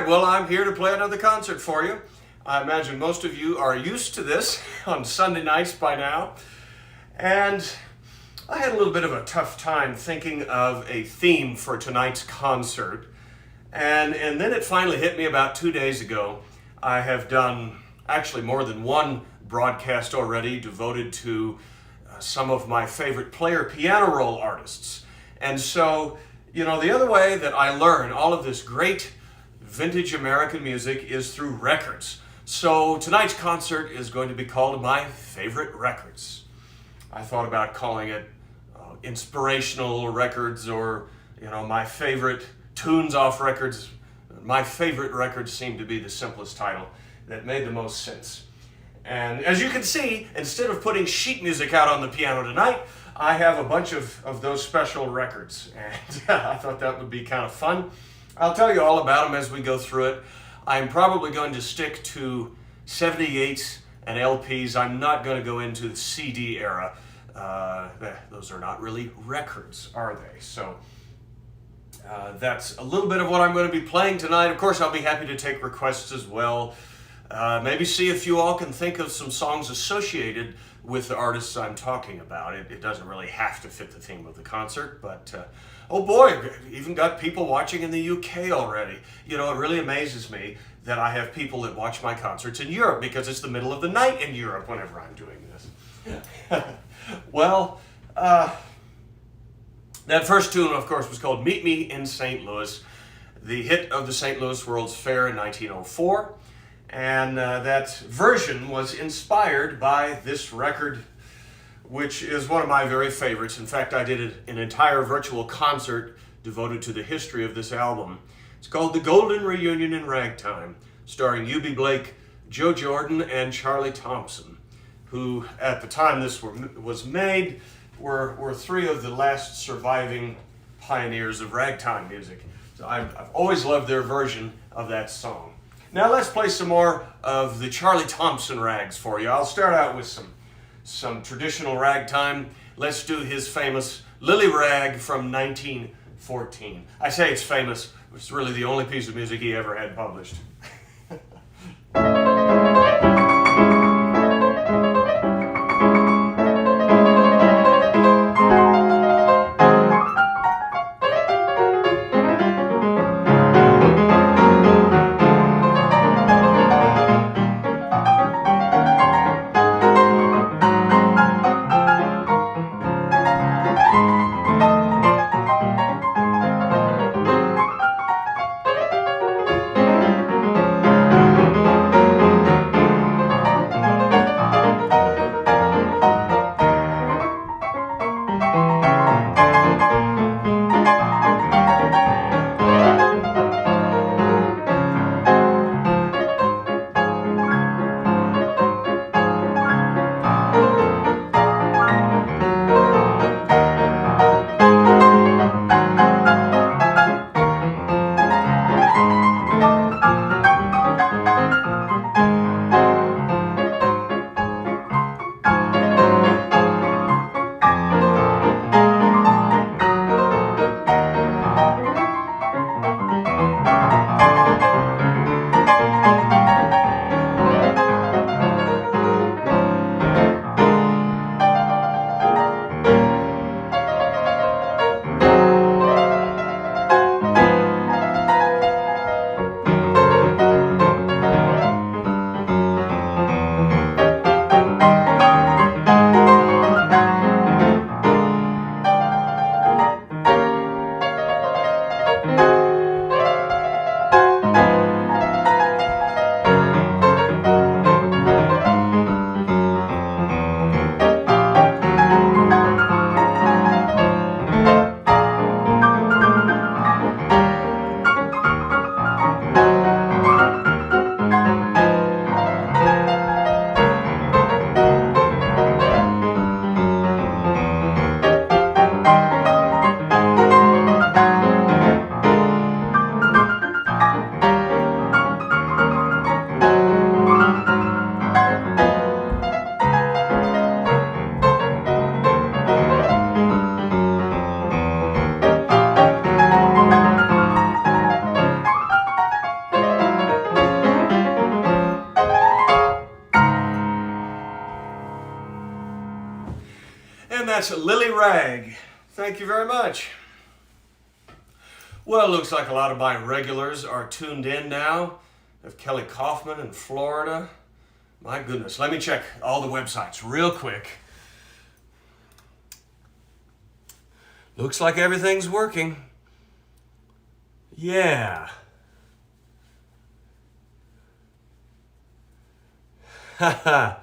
right, well, I'm here to play another concert for you. I imagine most of you are used to this on Sunday nights by now. And I had a little bit of a tough time thinking of a theme for tonight's concert. And then it finally hit me about 2 days ago. I have done actually more than one broadcast already devoted to some of my favorite player piano roll artists. And so, you know, the other way that I learn all of this great vintage American music is through records. So tonight's concert is going to be called My Favorite Records. I thought about calling it Inspirational Records, or, you know, My Favorite Tunes Off Records. My Favorite Records seemed to be the simplest title that made the most sense. And as you can see, instead of putting sheet music out on the piano tonight, I have a bunch of those special records. And I thought that would be kind of fun. I'll tell you all about them as we go through it. I'm probably going to stick to 78s and LPs. I'm not going to go into the CD era. Those are not really records, are they? So that's a little bit of what I'm going to be playing tonight. Of course, I'll be happy to take requests as well. Maybe see if you all can think of some songs associated with the artists I'm talking about. It doesn't really have to fit the theme of the concert, but oh boy, even got people watching in the UK already. You know, it really amazes me that I have people that watch my concerts in Europe, because it's the middle of the night in Europe whenever I'm doing this. Well, that first tune, of course, was called Meet Me in St. Louis, the hit of the St. Louis World's Fair in 1904. And that version was inspired by this record, which is one of my very favorites. In fact, I did an entire virtual concert devoted to the history of this album. It's called The Golden Reunion in Ragtime, starring Eubie Blake, Joe Jordan, and Charlie Thompson, who, at the time this was made, were three of the last surviving pioneers of ragtime music. So I've always loved their version of that song. Now let's play some more of the Charlie Thompson rags for you. I'll start out with some traditional ragtime. Let's do his famous Lily Rag from 1914. I say it's famous, it's really the only piece of music he ever had published. that's Lily Rag. Thank you very much. Well, it looks like a lot of my regulars are tuned in now. We have Kelly Kaufman in Florida. My goodness, let me check all the websites real quick. Looks like everything's working. Yeah. Haha.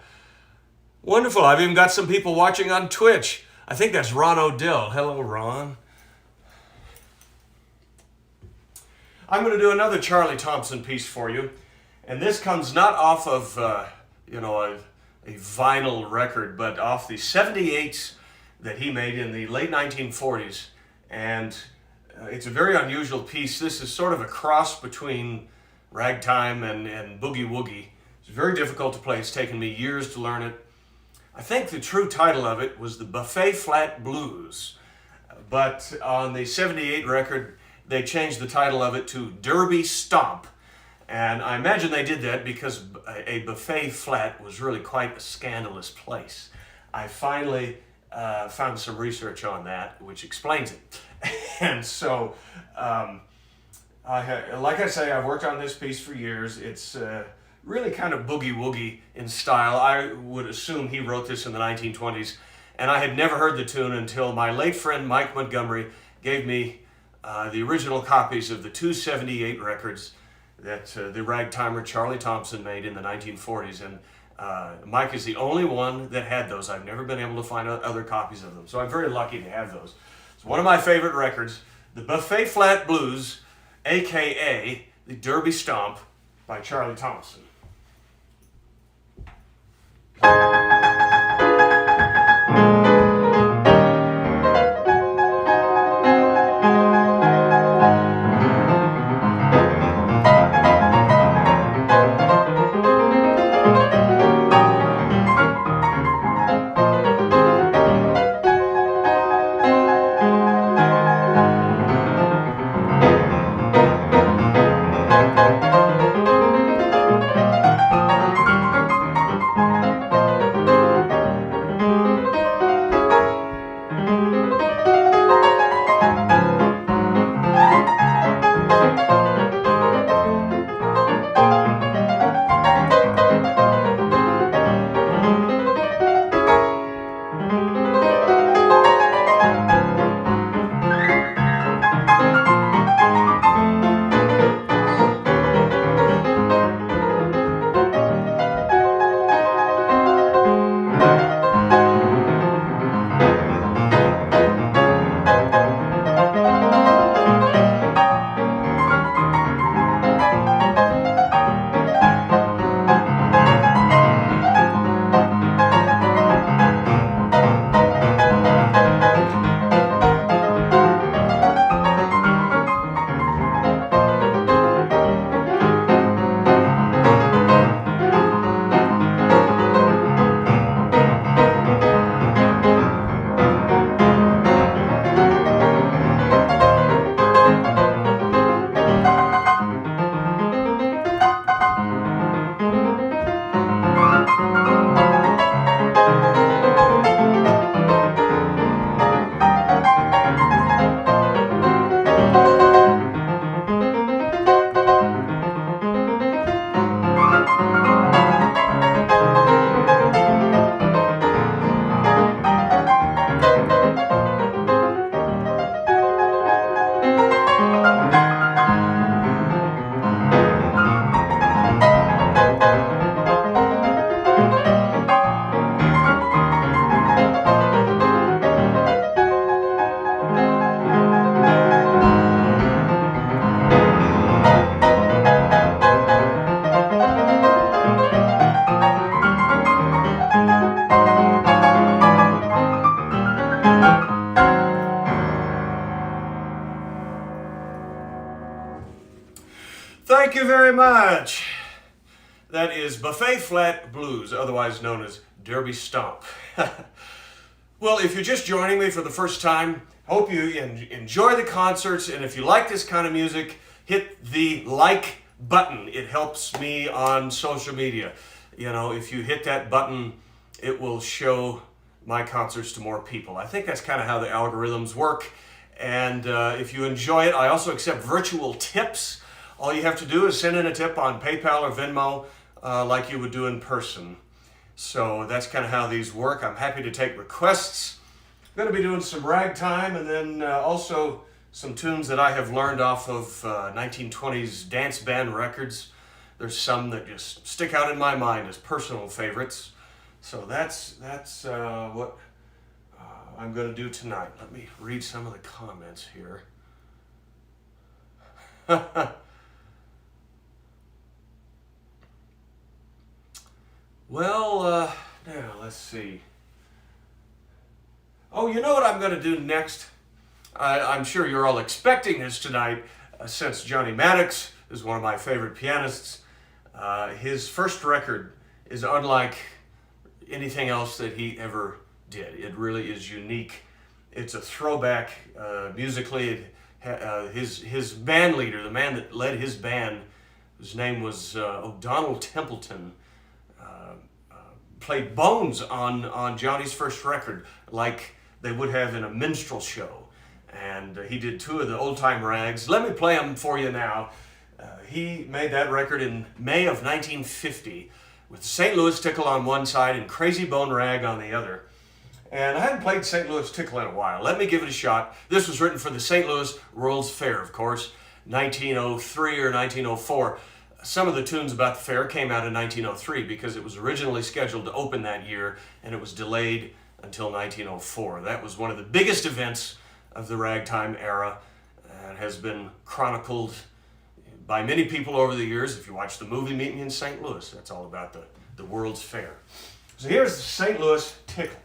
Wonderful. I've even got some people watching on Twitch. I think that's Ron O'Dill. Hello, Ron. I'm going to do another Charlie Thompson piece for you. And this comes not off of, a vinyl record, but off the 78s that he made in the late 1940s. And it's a very unusual piece. This is sort of a cross between ragtime and boogie woogie. It's very difficult to play. It's taken me years to learn it. I think the true title of it was the Buffet Flat Blues. But on the 78 record, they changed the title of it to Derby Stomp. And I imagine they did that because a buffet flat was really quite a scandalous place. I finally found some research on that, which explains it. And so, like I say, I've worked on this piece for years. It's really kind of boogie woogie in style. I would assume he wrote this in the 1920s, and I had never heard the tune until my late friend Mike Montgomery gave me the original copies of the 278 records that the ragtimer Charlie Thompson made in the 1940s. And Mike is the only one that had those. I've never been able to find other copies of them, so I'm very lucky to have those. It's one of my favorite records, the Buffet Flat Blues, aka the Derby Stomp by Charlie Thompson. Thank you very much. That is Buffet Flat Blues, otherwise known as Derby Stomp. Well, if you're just joining me for the first time, hope you enjoy the concerts, and if you like this kind of music, hit the like button. It helps me on social media. You know, if you hit that button, it will show my concerts to more people. I think that's kind of how the algorithms work. And if you enjoy it, I also accept virtual tips. All you have to do is send in a tip on PayPal or Venmo like you would do in person. So that's kind of how these work. I'm happy to take requests. I'm going to be doing some ragtime and then also some tunes that I have learned off of 1920s dance band records. There's some that just stick out in my mind as personal favorites. So that's what I'm going to do tonight. Let me read some of the comments here. Well, now let's see. Oh, you know what I'm going to do next? I'm sure you're all expecting this tonight, since Johnny Maddox is one of my favorite pianists. His first record is unlike anything else that he ever did. It really is unique. It's a throwback musically. His band leader, the man that led his band, his name was Donald Templeton, played bones on Johnny's first record like they would have in a minstrel show. And he did two of the old-time rags. Let me play them for you now. He made that record in May of 1950 with St. Louis Tickle on one side and Crazy Bone Rag on the other. And I hadn't played St. Louis Tickle in a while. Let me give it a shot. This was written for the St. Louis World's Fair, of course, 1903 or 1904. Some of the tunes about the fair came out in 1903 because it was originally scheduled to open that year and it was delayed until 1904. That was one of the biggest events of the ragtime era and has been chronicled by many people over the years. If you watch the movie Meet Me in St. Louis, that's all about the World's Fair. So here's the St. Louis Tickle.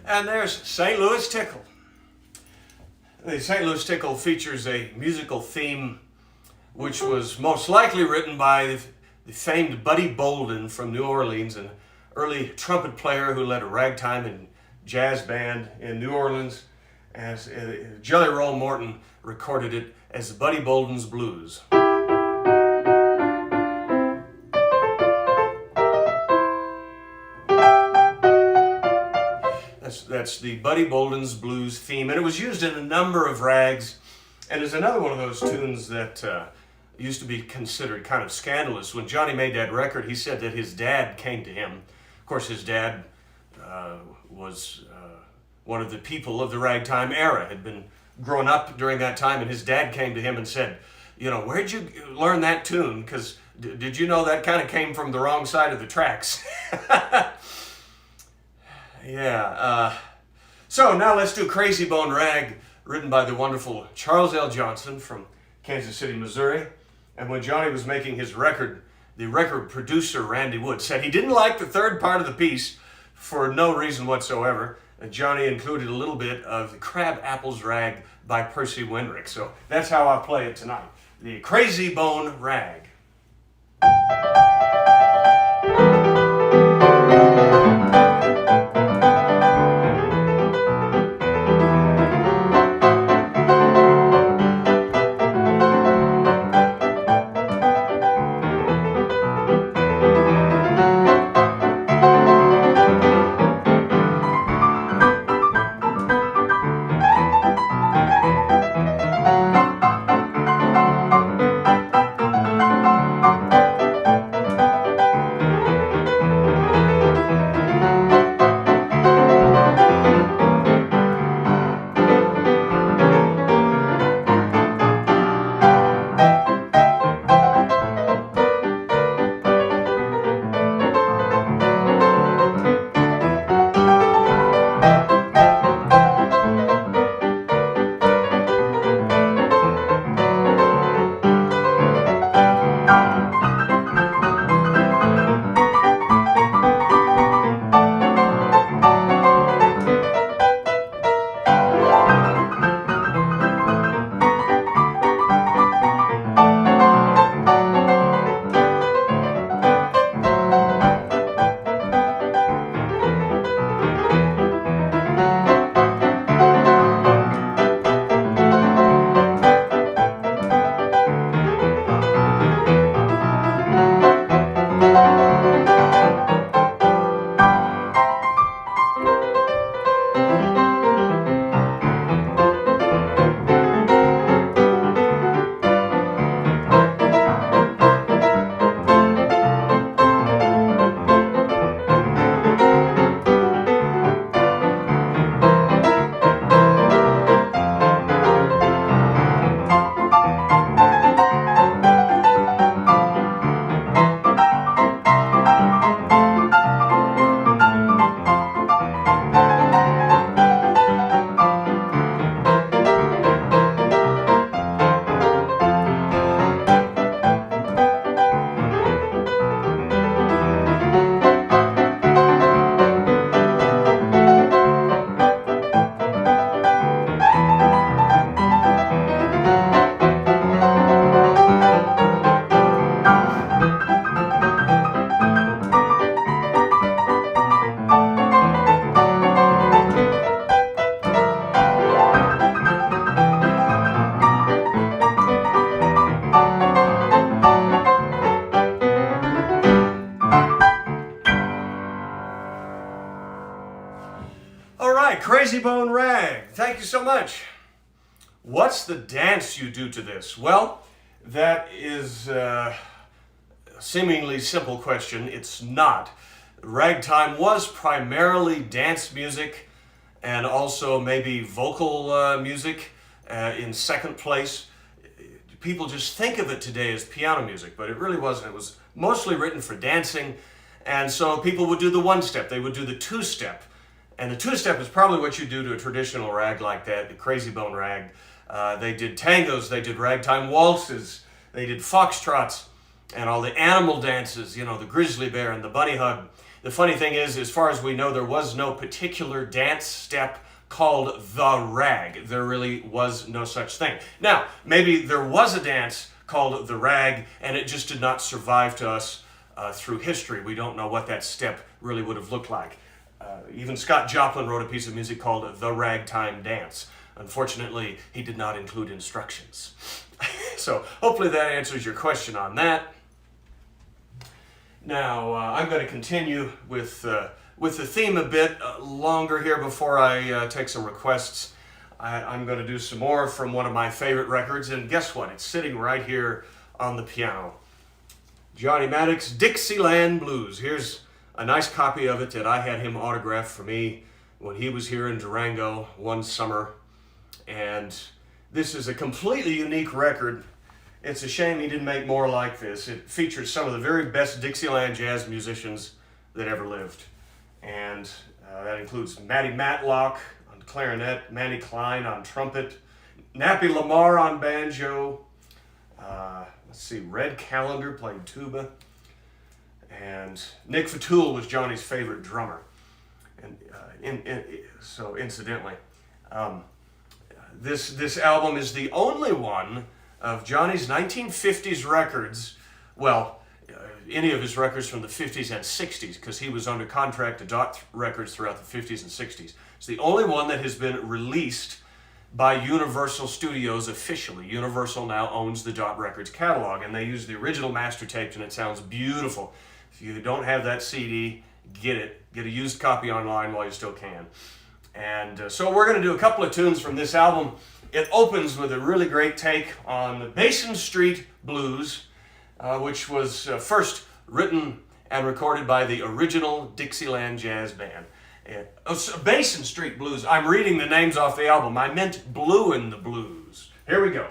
And there's St. Louis Tickle. The St. Louis Tickle features a musical theme which was most likely written by the famed Buddy Bolden from New Orleans, an early trumpet player who led a ragtime and jazz band in New Orleans. As Jelly Roll Morton recorded it as Buddy Bolden's Blues. That's the Buddy Bolden's Blues theme, and it was used in a number of rags, and is another one of those tunes that used to be considered kind of scandalous. When Johnny made that record, he said that his dad came to him. Of course, his dad was one of the people of the ragtime era, had been growing up during that time, and his dad came to him and said, you know, where'd you learn that tune? Because did you know that kind of came from the wrong side of the tracks? Yeah. So now let's do Crazy Bone Rag, written by the wonderful Charles L. Johnson from Kansas City, Missouri. And when Johnny was making his record, the record producer, Randy Wood, said he didn't like the third part of the piece for no reason whatsoever. And Johnny included a little bit of the Crab Apples Rag by Percy Wenrick. So that's how I play it tonight. The Crazy Bone Rag. Crazy Bone Rag. Thank you so much. What's the dance you do to this? Well, that is a seemingly simple question. It's not. Ragtime was primarily dance music and also maybe vocal music in second place. People just think of it today as piano music, but it really wasn't. It was mostly written for dancing, and so people would do the one-step. They would do the two-step. And the two-step is probably what you do to a traditional rag like that, the Crazy Bone Rag. They did tangos, they did ragtime waltzes, they did foxtrots, and all the animal dances, you know, the grizzly bear and the bunny hug. The funny thing is, as far as we know, there was no particular dance step called the rag. There really was no such thing. Now, maybe there was a dance called the rag, and it just did not survive to us through history. We don't know what that step really would have looked like. Even Scott Joplin wrote a piece of music called The Ragtime Dance. Unfortunately, he did not include instructions. So hopefully that answers your question on that. Now, I'm going to continue with with the theme a bit longer here before I take some requests. I'm going to do some more from one of my favorite records, and guess what? It's sitting right here on the piano. Johnny Maddox, Dixieland Blues. Here's a nice copy of it that I had him autograph for me when he was here in Durango one summer. And this is a completely unique record. It's a shame he didn't make more like this. It features some of the very best Dixieland jazz musicians that ever lived. And that includes Matty Matlock on clarinet, Manny Klein on trumpet, Nappy Lamar on banjo, let's see, Red Callender played tuba, and Nick Fatul was Johnny's favorite drummer. And so incidentally, this album is the only one of Johnny's 1950s records, well, any of his records from the 50s and 60s, because he was under contract to Dot Records throughout the 50s and 60s. It's the only one that has been released by Universal Studios officially. Universal now owns the Dot Records catalog, and they use the original master tapes, and it sounds beautiful. If you don't have that CD, get it. Get a used copy online while you still can. And so we're going to do a couple of tunes from this album. It opens with a really great take on the Basin Street Blues, which was first written and recorded by the original Dixieland Jazz Band. Basin Street Blues. I'm reading the names off the album. I meant Blue in the Blues. Here we go.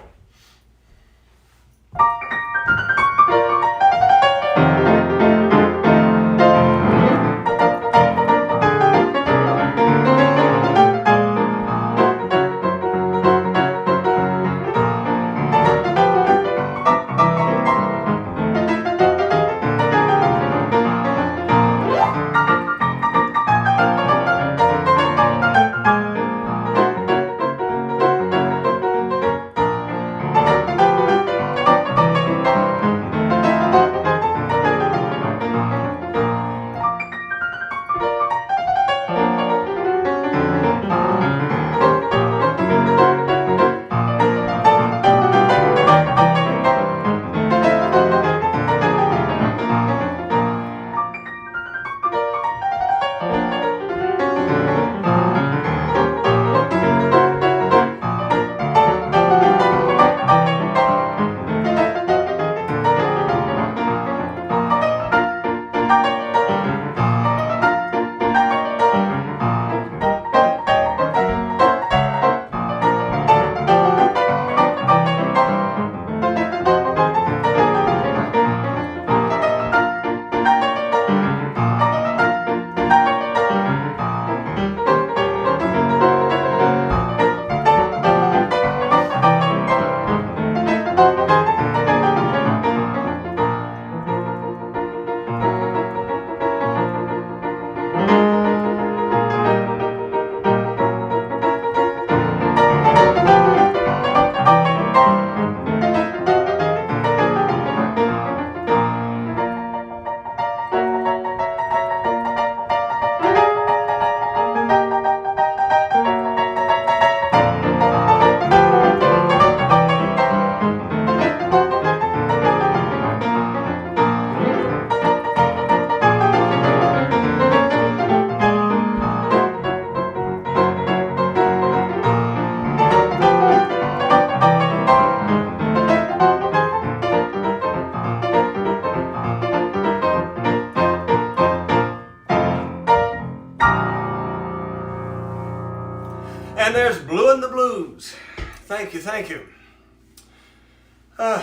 And there's Blue in the Blues. Thank you, thank you.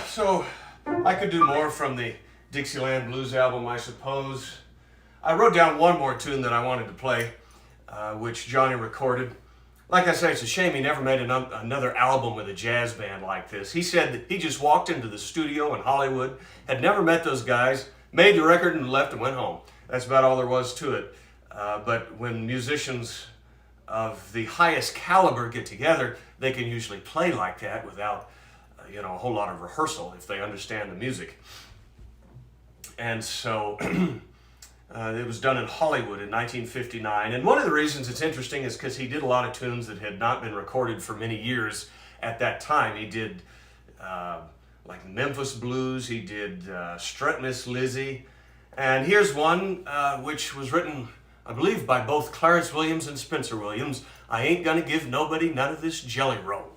So I could do more from the Dixieland Blues album, I suppose. I wrote down one more tune that I wanted to play, which Johnny recorded. Like I say, it's a shame he never made another album with a jazz band like this. He said that he just walked into the studio in Hollywood, had never met those guys, made the record and left and went home. That's about all there was to it. But when musicians of the highest caliber get together, they can usually play like that without a whole lot of rehearsal if they understand the music. And so it was done in Hollywood in 1959. And one of the reasons it's interesting is because he did a lot of tunes that had not been recorded for many years at that time. He did like Memphis Blues, he did Strut Miss Lizzie. And here's one which was written I believe by both Clarence Williams and Spencer Williams. I ain't gonna give nobody none of this jelly roll.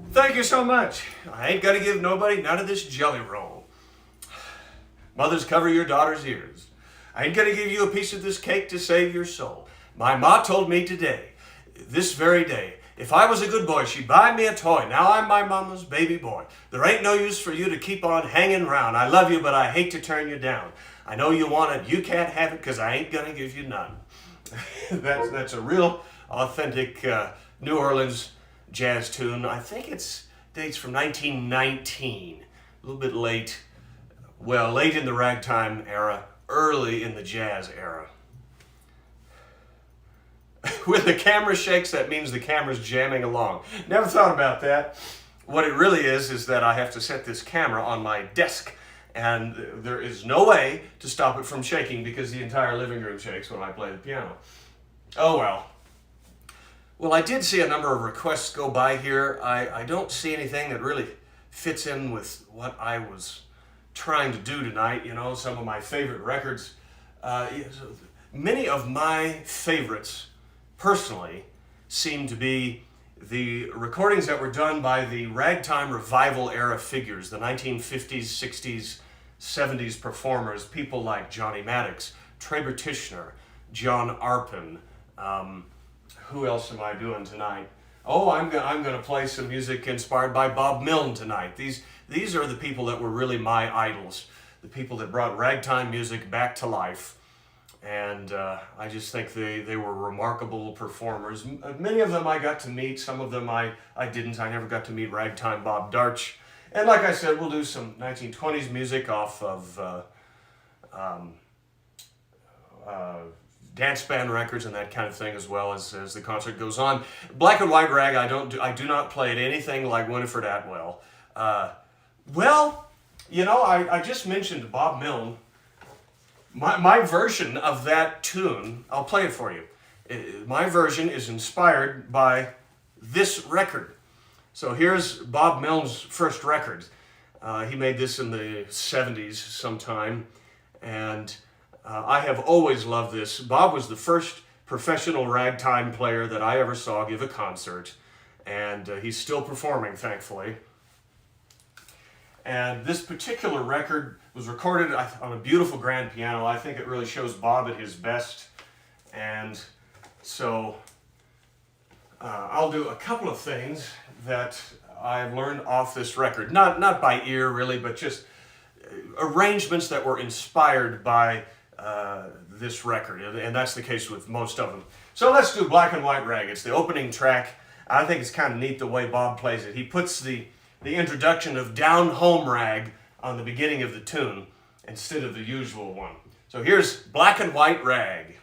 Thank you so much. I ain't gonna give nobody none of this jelly roll. Mothers, cover your daughter's ears. I ain't gonna give you a piece of this cake to save your soul. My ma told me today, this very day, if I was a good boy, she'd buy me a toy. Now I'm my mama's baby boy. There ain't no use for you to keep on hanging around. I love you, but I hate to turn you down. I know you want it. You can't have it because I ain't gonna give you none. That's a real authentic New Orleans jazz tune. I think it's dates from 1919. A little bit late. Well, late in the ragtime era, early in the jazz era. When the camera shakes, that means the camera's jamming along. Never thought about that. What it really is that I have to set this camera on my desk, and there is no way to stop it from shaking because the entire living room shakes when I play the piano. Oh well. Well, I did see a number of requests go by here. I don't see anything that really fits in with what I was trying to do tonight. You know, some of my favorite records. Many of my favorites, personally, seem to be the recordings that were done by the ragtime revival era figures, the 1950s, 60s, 70s performers, people like Johnny Maddox, Trebor Tichenor, John Arpin. Who else am I doing tonight? Oh, I'm going to play some music inspired by Bob Milne tonight. These are the people that were really my idols, the people that brought ragtime music back to life. And I just think they were remarkable performers. Many of them I got to meet, some of them I didn't. I never got to meet ragtime Bob Darch. And like I said, we'll do some 1920s music off of dance band records and that kind of thing, as well as the concert goes on. Black and White Rag, I do not play it anything like Winifred Atwell. Well, you know, I just mentioned Bob Milne. My version of that tune, I'll play it for you. My version is inspired by this record. So here's Bob Milne's first record. He made this in the 70s sometime, and I have always loved this. Bob was the first professional ragtime player that I ever saw give a concert, and he's still performing, thankfully. And this particular record was recorded on a beautiful grand piano. I think it really shows Bob at his best. And so I'll do a couple of things that I've learned off this record. Not by ear, really, but just arrangements that were inspired by this record. And that's the case with most of them. So let's do Black and White Rag. It's the opening track. I think it's kind of neat the way Bob plays it. He puts the introduction of Down Home Rag on the beginning of the tune instead of the usual one. So here's Black and White Rag.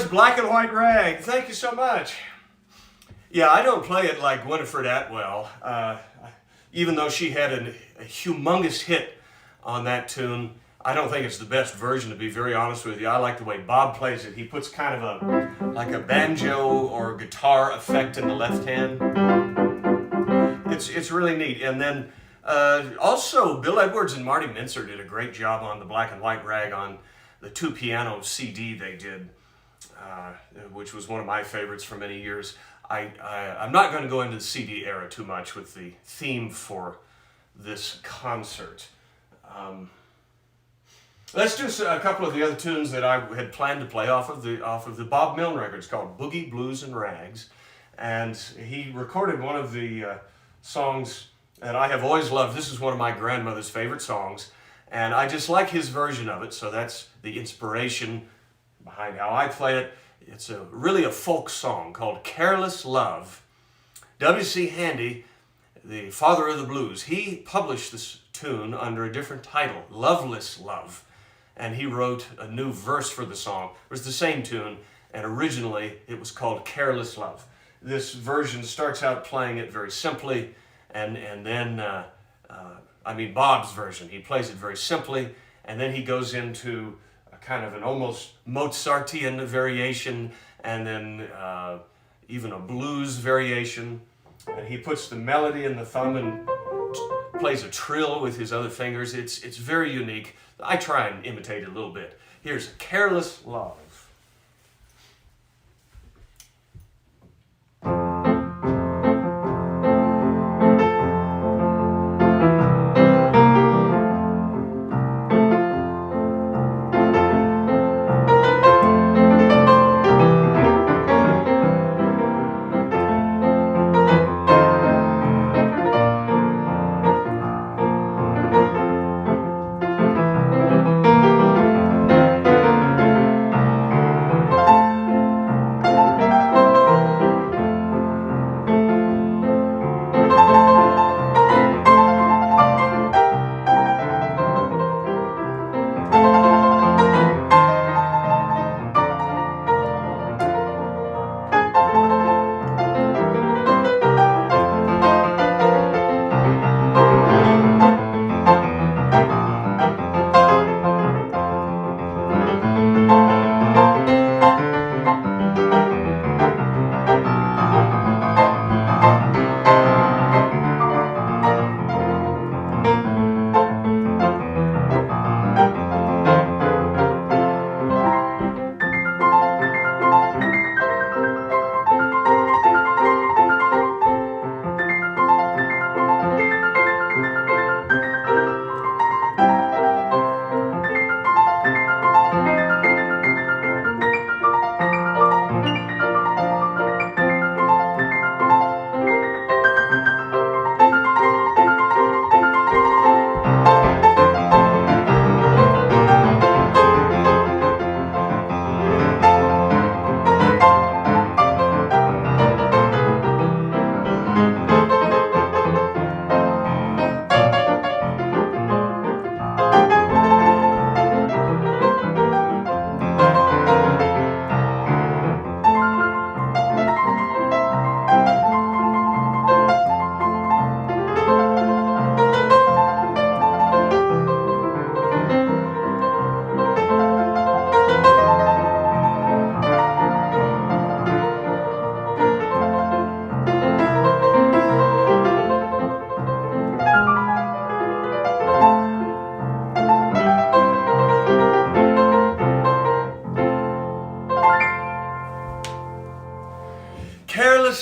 Black and White Rag. Thank you so much. Yeah, I don't play it like Winifred Atwell. Even though she had a humongous hit on that tune, I don't think it's the best version, to be very honest with you. I like the way Bob plays it. He puts kind of a banjo or guitar effect in the left hand. It's really neat. And then also Bill Edwards and Marty Mincer did a great job on the Black and White Rag on the 2-piano CD they did, which was one of my favorites for many years. I'm not going to go into the CD era too much with the theme for this concert. Let's do a couple of the other tunes that I had planned to play off of the Bob Milne records called Boogie, Blues, and Rags. And he recorded one of the songs that I have always loved. This is one of my grandmother's favorite songs, and I just like his version of it, so that's the inspiration behind how I play it. It's really a folk song called Careless Love. W.C. Handy, the father of the blues, he published this tune under a different title, Loveless Love, and he wrote a new verse for the song. It was the same tune, and originally it was called Careless Love. This version starts out playing it very simply, and then Bob's version. He plays it very simply, and then he goes into a kind of an almost Mozartian variation, and then even a blues variation. And he puts the melody in the thumb and plays a trill with his other fingers. It's very unique. I try and imitate it a little bit. Here's Careless Love.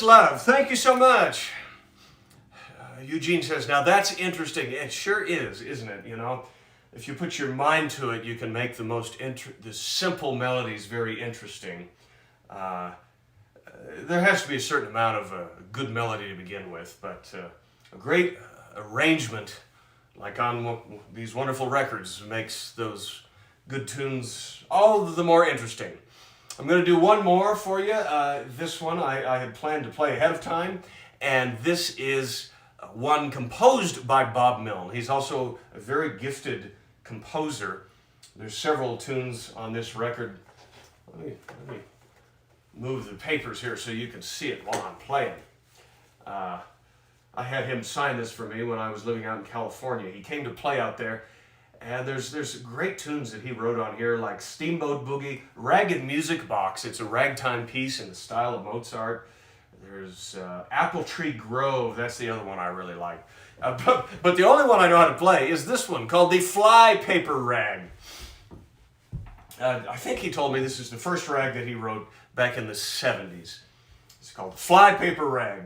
Love. Thank you so much. Eugene says, now that's interesting. It sure is, isn't it? You know, if you put your mind to it, you can make the simple melodies very interesting. There has to be a certain amount of good melody to begin with, but a great arrangement, like on these wonderful records, makes those good tunes all the more interesting. I'm going to do one more for you. This one I had planned to play ahead of time, and this is one composed by Bob Milne. He's also a very gifted composer. There's several tunes on this record. Let me move the papers here so you can see it while I'm playing. I had him sign this for me when I was living out in California. He came to play out there. And there's great tunes that he wrote on here, like Steamboat Boogie, Ragged Music Box. It's a ragtime piece in the style of Mozart. There's Apple Tree Grove. That's the other one I really like. But the only one I know how to play is this one, called the Flypaper Rag. I think he told me this is the first rag that he wrote back in the 70s. It's called Flypaper Rag.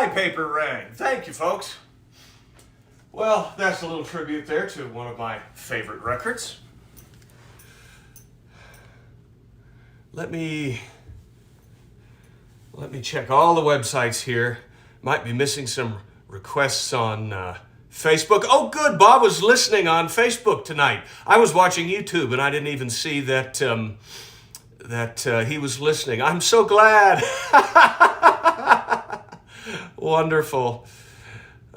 Paper Rag. Thank you, folks. Well, that's a little tribute there to one of my favorite records. Let me check all the websites here. Might be missing some requests on Facebook. Oh, good. Bob was listening on Facebook tonight. I was watching YouTube and I didn't even see that he was listening. I'm so glad. Wonderful.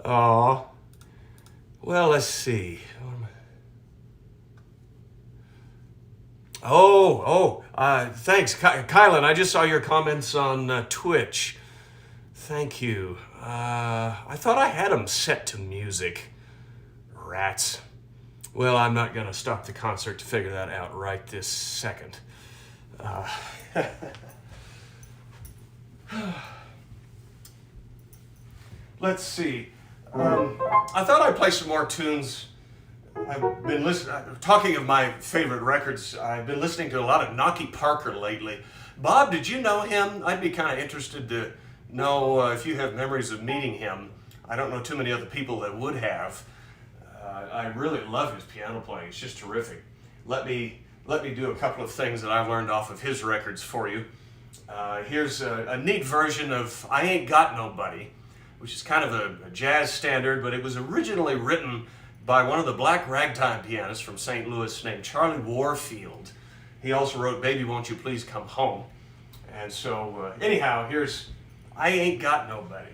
Aw. Well, let's see. Thanks, Kylan. I just saw your comments on Twitch. Thank you. I thought I had them set to music. Rats. Well, I'm not going to stop the concert to figure that out right this second. Let's see. I thought I'd play some more tunes. I've been talking of my favorite records. I've been listening to a lot of Knocky Parker lately. Bob, did you know him? I'd be kind of interested to know if you have memories of meeting him. I don't know too many other people that would have. I really love his piano playing. It's just terrific. Let me do a couple of things that I've learned off of his records for you. Here's a neat version of I Ain't Got Nobody, which is kind of a jazz standard, but it was originally written by one of the black ragtime pianists from St. Louis named Charlie Warfield. He also wrote Baby Won't You Please Come Home. And so anyhow, here's I Ain't Got Nobody.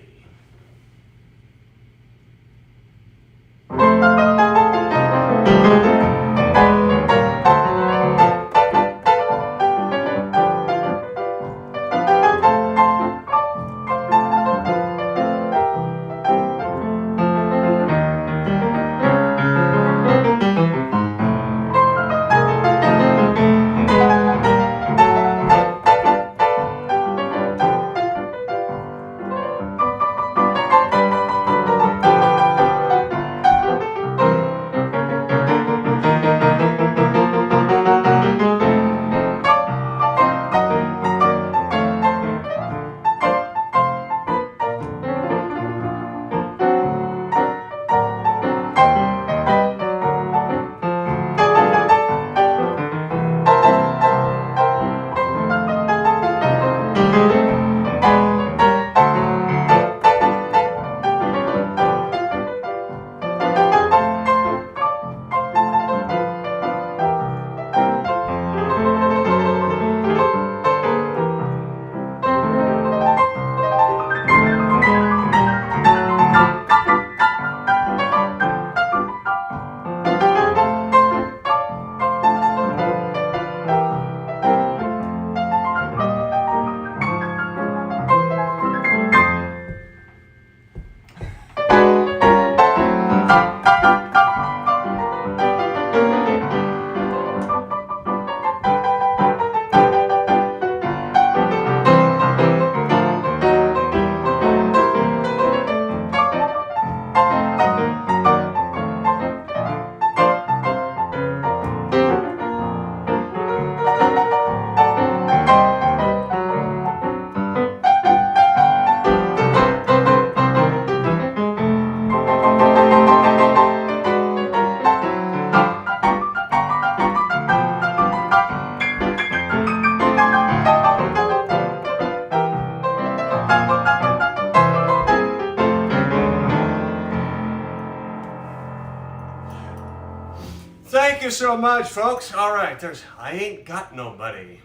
Thank you so much, folks. All right, there's I Ain't Got Nobody.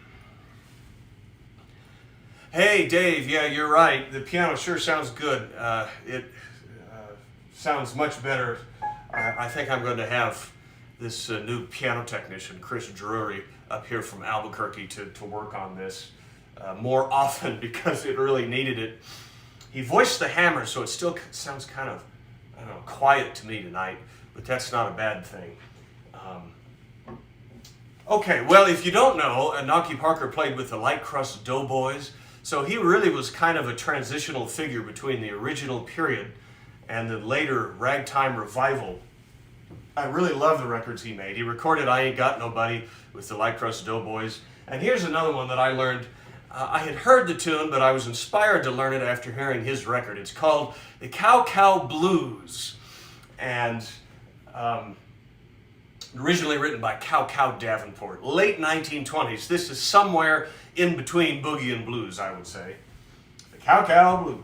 Hey, Dave, yeah, you're right. The piano sure sounds good. It sounds much better. I think I'm going to have this new piano technician, Chris Drury, up here from Albuquerque to work on this more often because it really needed it. He voiced the hammer, so it still sounds kind of, I don't know, quiet to me tonight, but that's not a bad thing. Okay, well, if you don't know, Knocky Parker played with the Light Crust Doughboys, so he really was kind of a transitional figure between the original period and the later ragtime revival. I really love the records he made. He recorded I Ain't Got Nobody with the Light Crust Doughboys, and here's another one that I learned I had heard the tune, but I was inspired to learn it after hearing his record. It's called the Cow Cow Blues, and originally written by Cow Cow Davenport, late 1920s. This is somewhere in between boogie and blues, I would say. The Cow Cow Blues.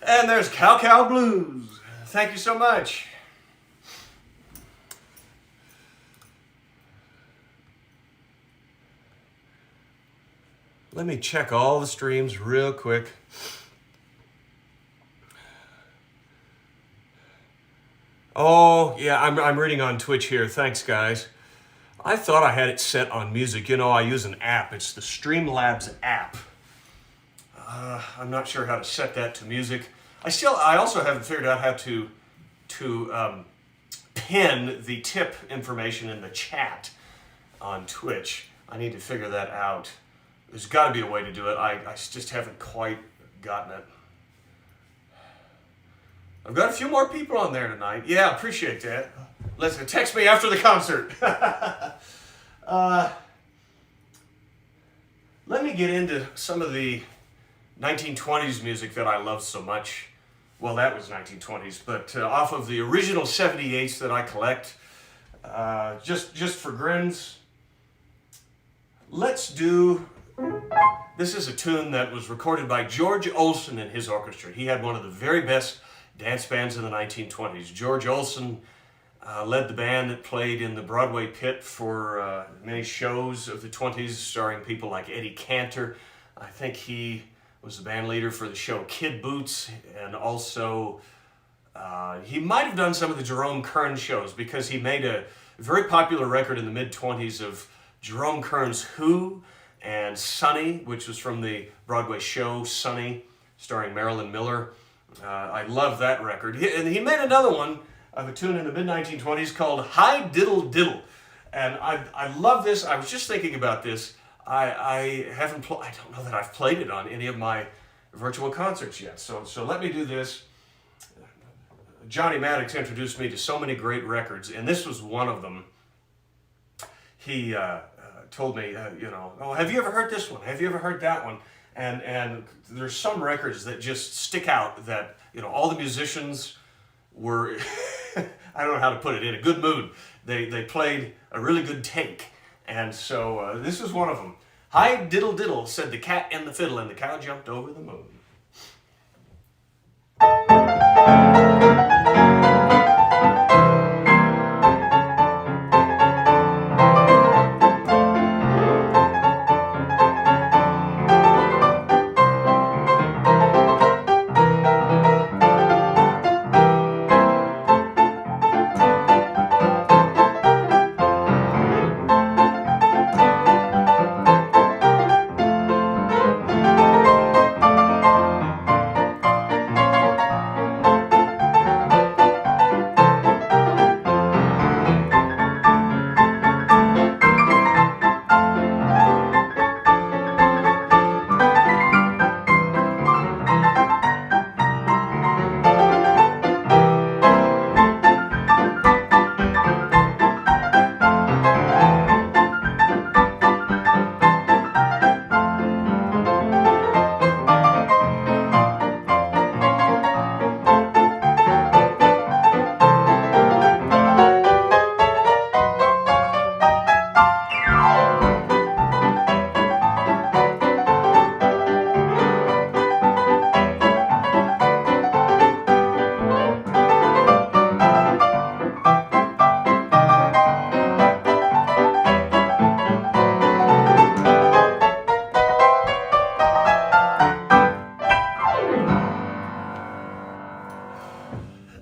And there's Cow Cow Blues. Thank you so much. Let me check all the streams real quick. Oh, yeah, I'm reading on Twitch here. Thanks, guys. I thought I had it set on music. You know, I use an app. It's the Streamlabs app. I'm not sure how to set that to music. I also haven't figured out how to pin the tip information in the chat on Twitch. I need to figure that out. There's got to be a way to do it. I just haven't quite gotten it. I've got a few more people on there tonight. Yeah, appreciate that. Listen, text me after the concert. Let me get into some of the 1920s music that I love so much. Well, that was 1920s, but off of the original 78s that I collect, just for grins, let's do... This is a tune that was recorded by George Olsen and his orchestra. He had one of the very best dance bands in the 1920s. George Olsen led the band that played in the Broadway pit for many shows of the 20s, starring people like Eddie Cantor. I think he was the band leader for the show Kid Boots, and also he might have done some of the Jerome Kern shows, because he made a very popular record in the mid-20s of Jerome Kern's Who and Sonny, which was from the Broadway show Sonny, starring Marilyn Miller. I love that record. And he made another one of a tune in the mid-1920s called Hi Diddle Diddle. And I love this. I was just thinking about this. I don't know that I've played it on any of my virtual concerts yet. So let me do this. Johnny Maddox introduced me to so many great records, and this was one of them. He told me, oh, have you ever heard this one? Have you ever heard that one? And there's some records that just stick out that, all the musicians were, I don't know how to put it, in a good mood. They played a really good take. And so this is one of them. Hi diddle diddle, said the cat and the fiddle, and the cow jumped over the moon.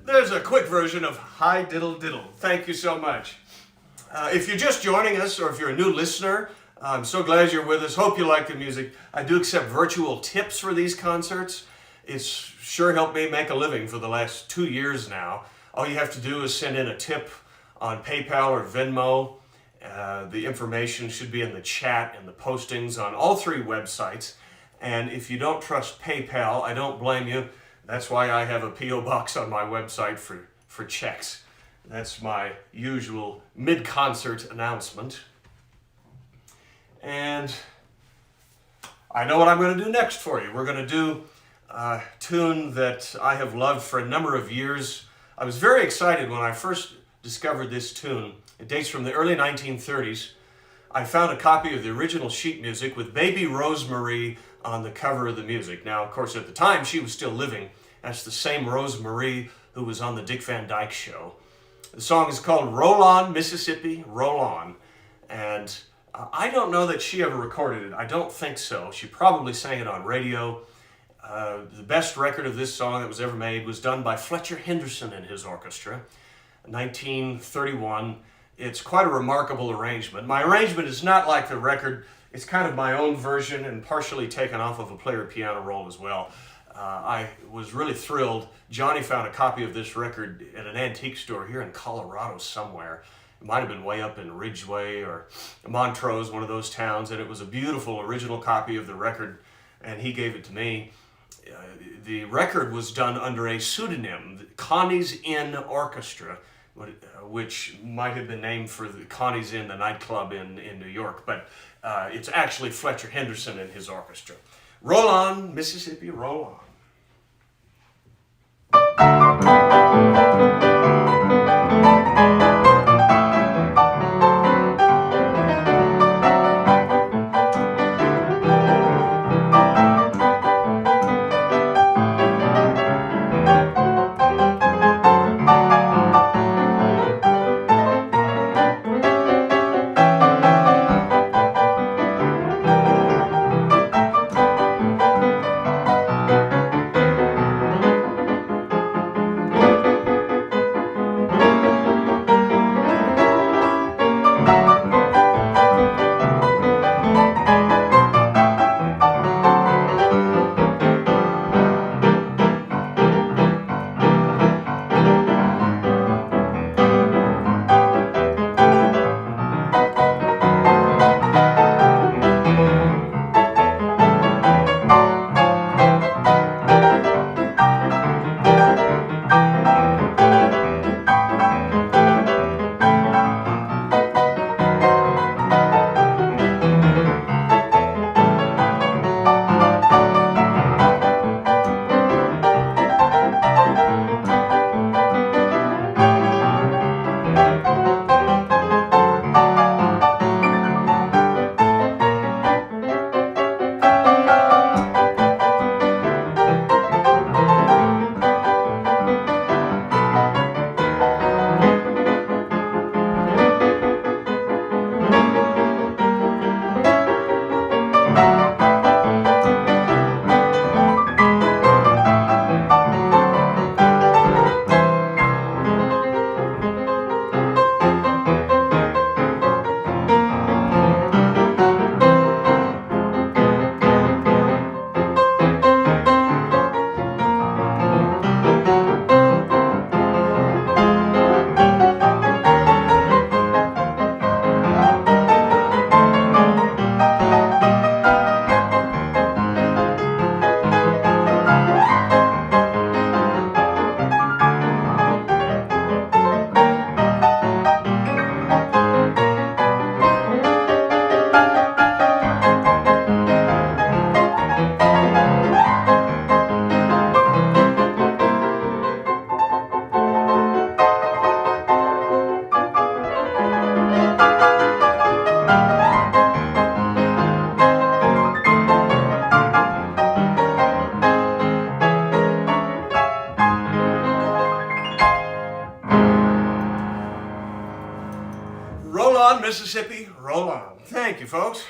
There's a quick version of Hi Diddle Diddle. Thank you so much. If you're just joining us, or if you're a new listener, I'm so glad you're with us. Hope you like the music. I do accept virtual tips for these concerts. It's sure helped me make a living for the last 2 years now. All you have to do is send in a tip on PayPal or Venmo. The information should be in the chat and the postings on all 3 websites. And if you don't trust PayPal, I don't blame you. That's why I have a P.O. box on my website for checks. That's my usual mid-concert announcement. And I know what I'm going to do next for you. We're going to do a tune that I have loved for a number of years. I was very excited when I first discovered this tune. It dates from the early 1930s. I found a copy of the original sheet music with Baby Rosemarie on the cover of the music. Now, of course, at the time, she was still living. That's the same Rosemarie who was on the Dick Van Dyke Show. The song is called Roll On, Mississippi, Roll On. And I don't know that she ever recorded it. I don't think so. She probably sang it on radio. The best record of this song that was ever made was done by Fletcher Henderson and his orchestra, 1931. It's quite a remarkable arrangement. My arrangement is not like the record. It's kind of my own version and partially taken off of a player piano roll as well. I was really thrilled. Johnny found a copy of this record at an antique store here in Colorado somewhere. It might have been way up in Ridgeway or Montrose, one of those towns, and it was a beautiful original copy of the record, and he gave it to me. The record was done under a pseudonym, Connie's Inn Orchestra, which might have been named for the Connie's Inn, the nightclub in New York, but it's actually Fletcher Henderson and his orchestra. Roll on, Mississippi, roll on. Roll on, Mississippi, roll on. Thank you, folks.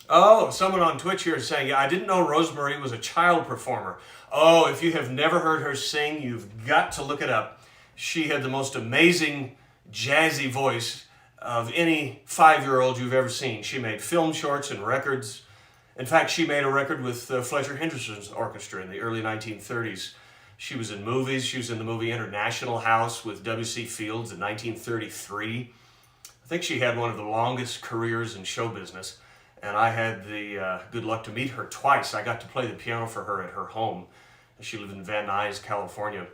Oh, someone on Twitch here is saying, yeah, I didn't know Rosemary was a child performer. Oh, if you have never heard her sing, you've got to look it up. She had the most amazing jazzy voice of any 5-year-old you've ever seen. She made film shorts and records. In fact, she made a record with Fletcher Henderson's orchestra in the early 1930s. She was in movies. She was in the movie International House with W.C. Fields in 1933. I think she had one of the longest careers in show business, and I had the good luck to meet her twice. I got to play the piano for her at her home. She lived in Van Nuys, California.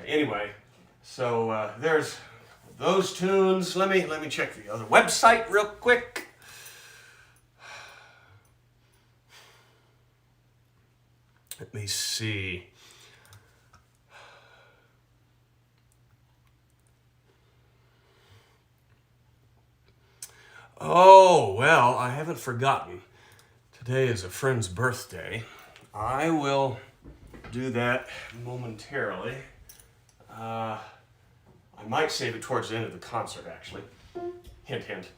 Anyway, so there's those tunes. Let me check the other website real quick. Let me see. Oh, well, I haven't forgotten. Today is a friend's birthday. I will do that momentarily. I might save it towards the end of the concert, actually. Hint, hint.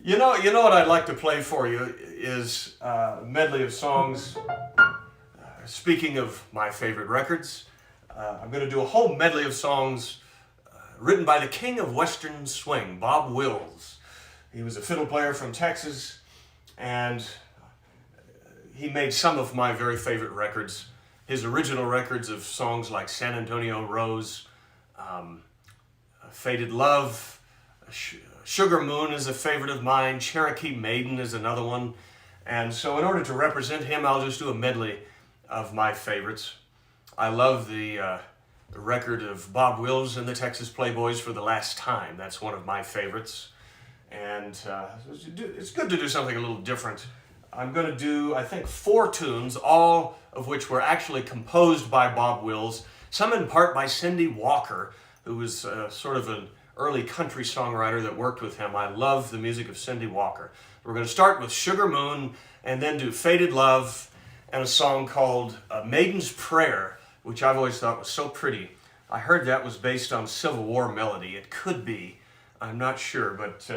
You know what I'd like to play for you is a medley of songs. Speaking of my favorite records, I'm going to do a whole medley of songs written by the king of Western swing, Bob Wills. He was a fiddle player from Texas, and he made some of my very favorite records. His original records of songs like San Antonio Rose, Faded Love, Sugar Moon is a favorite of mine, Cherokee Maiden is another one. And so in order to represent him, I'll just do a medley of my favorites. I love the record of Bob Wills and the Texas Playboys, For the Last Time. That's one of my favorites. And it's good to do something a little different. I'm going to do, I think, 4 tunes, all of which were actually composed by Bob Wills, some in part by Cindy Walker, who was sort of an early country songwriter that worked with him. I love the music of Cindy Walker. We're going to start with Sugar Moon and then do Faded Love and a song called Maiden's Prayer, which I've always thought was so pretty. I heard that was based on Civil War melody. It could be. I'm not sure, but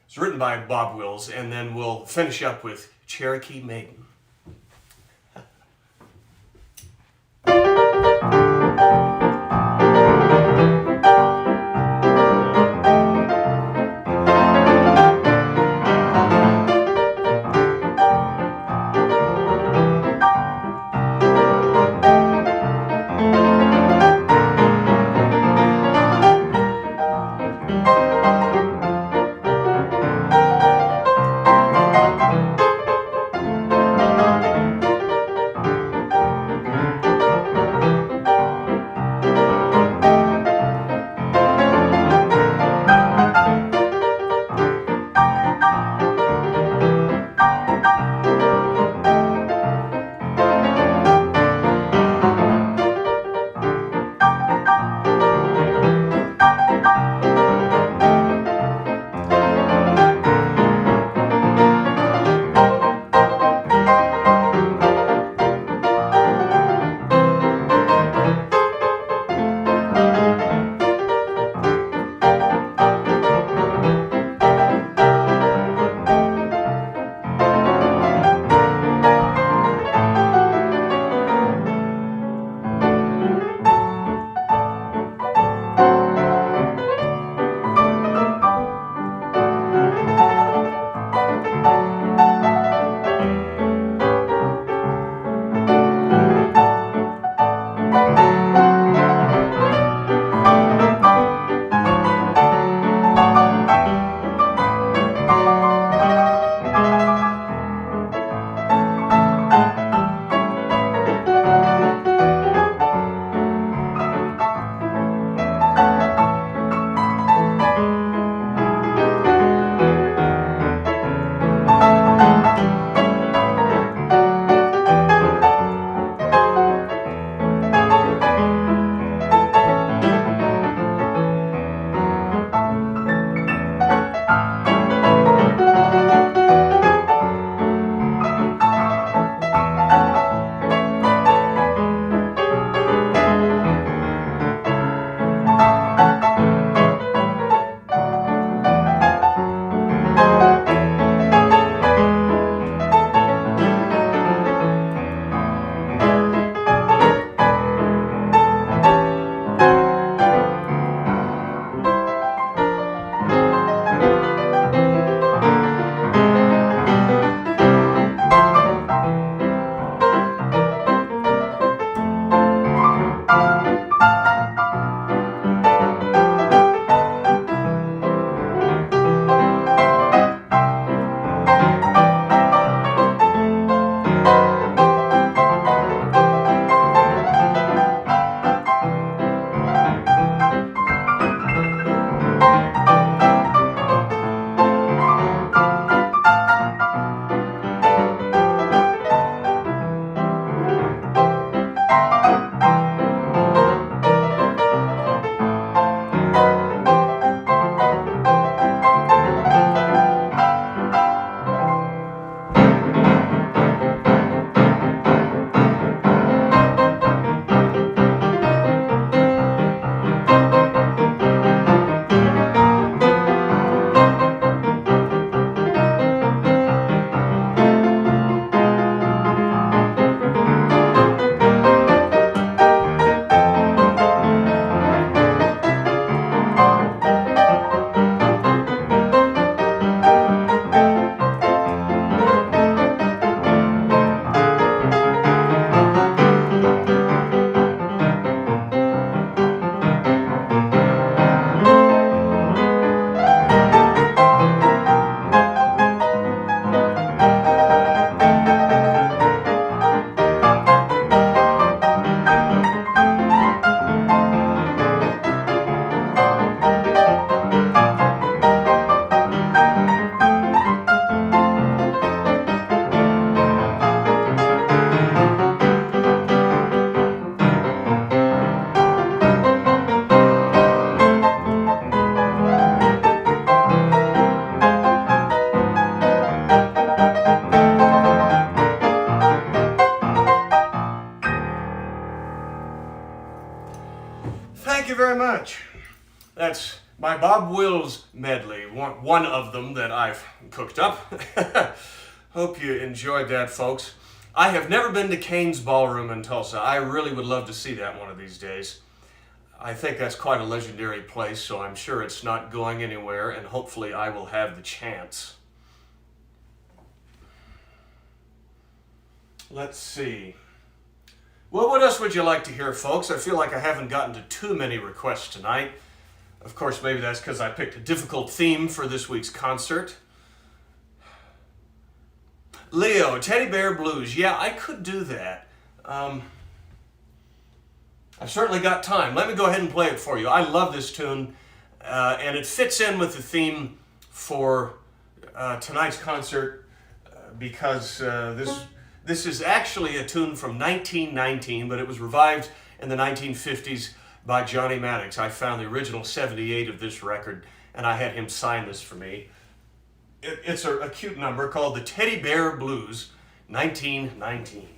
it's written by Bob Wills, and then we'll finish up with Cherokee Maiden. Thank you very much. That's my Bob Wills medley, one of them that I've cooked up. Hope you enjoyed that, folks. I have never been to Kane's Ballroom in Tulsa. I really would love to see that one of these days. I think that's quite a legendary place, so I'm sure it's not going anywhere, and hopefully I will have the chance. Let's see. Well, what else would you like to hear, folks? I feel like I haven't gotten to too many requests tonight. Of course, maybe that's because I picked a difficult theme for this week's concert. Leo, Teddy Bear Blues. Yeah, I could do that. I've certainly got time. Let me go ahead and play it for you. I love this tune, and it fits in with the theme for tonight's concert because this is actually a tune from 1919, but it was revived in the 1950s by Johnny Maddox. I found the original 78 of this record, and I had him sign this for me. It's a cute number called the Teddy Bear Blues, 1919.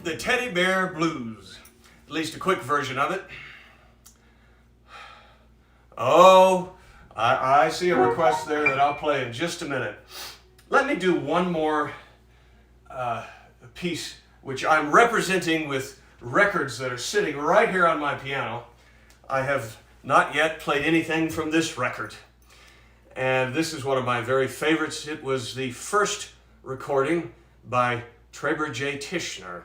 The Teddy Bear Blues, at least a quick version of it. Oh, I see a request there that I'll play in just a minute. Let me do one more piece, which I'm representing with records that are sitting right here on my piano. I have not yet played anything from this record. And this is one of my very favorites. It was the first recording by Trebor Tichenor,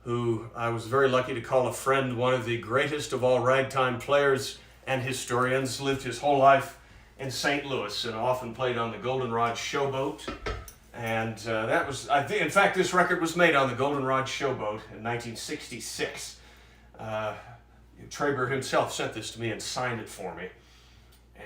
who I was very lucky to call a friend, one of the greatest of all ragtime players and historians, lived his whole life in St. Louis and often played on the Goldenrod Showboat. And that was, in fact, this record was made on the Goldenrod Showboat in 1966. Trebor himself sent this to me and signed it for me.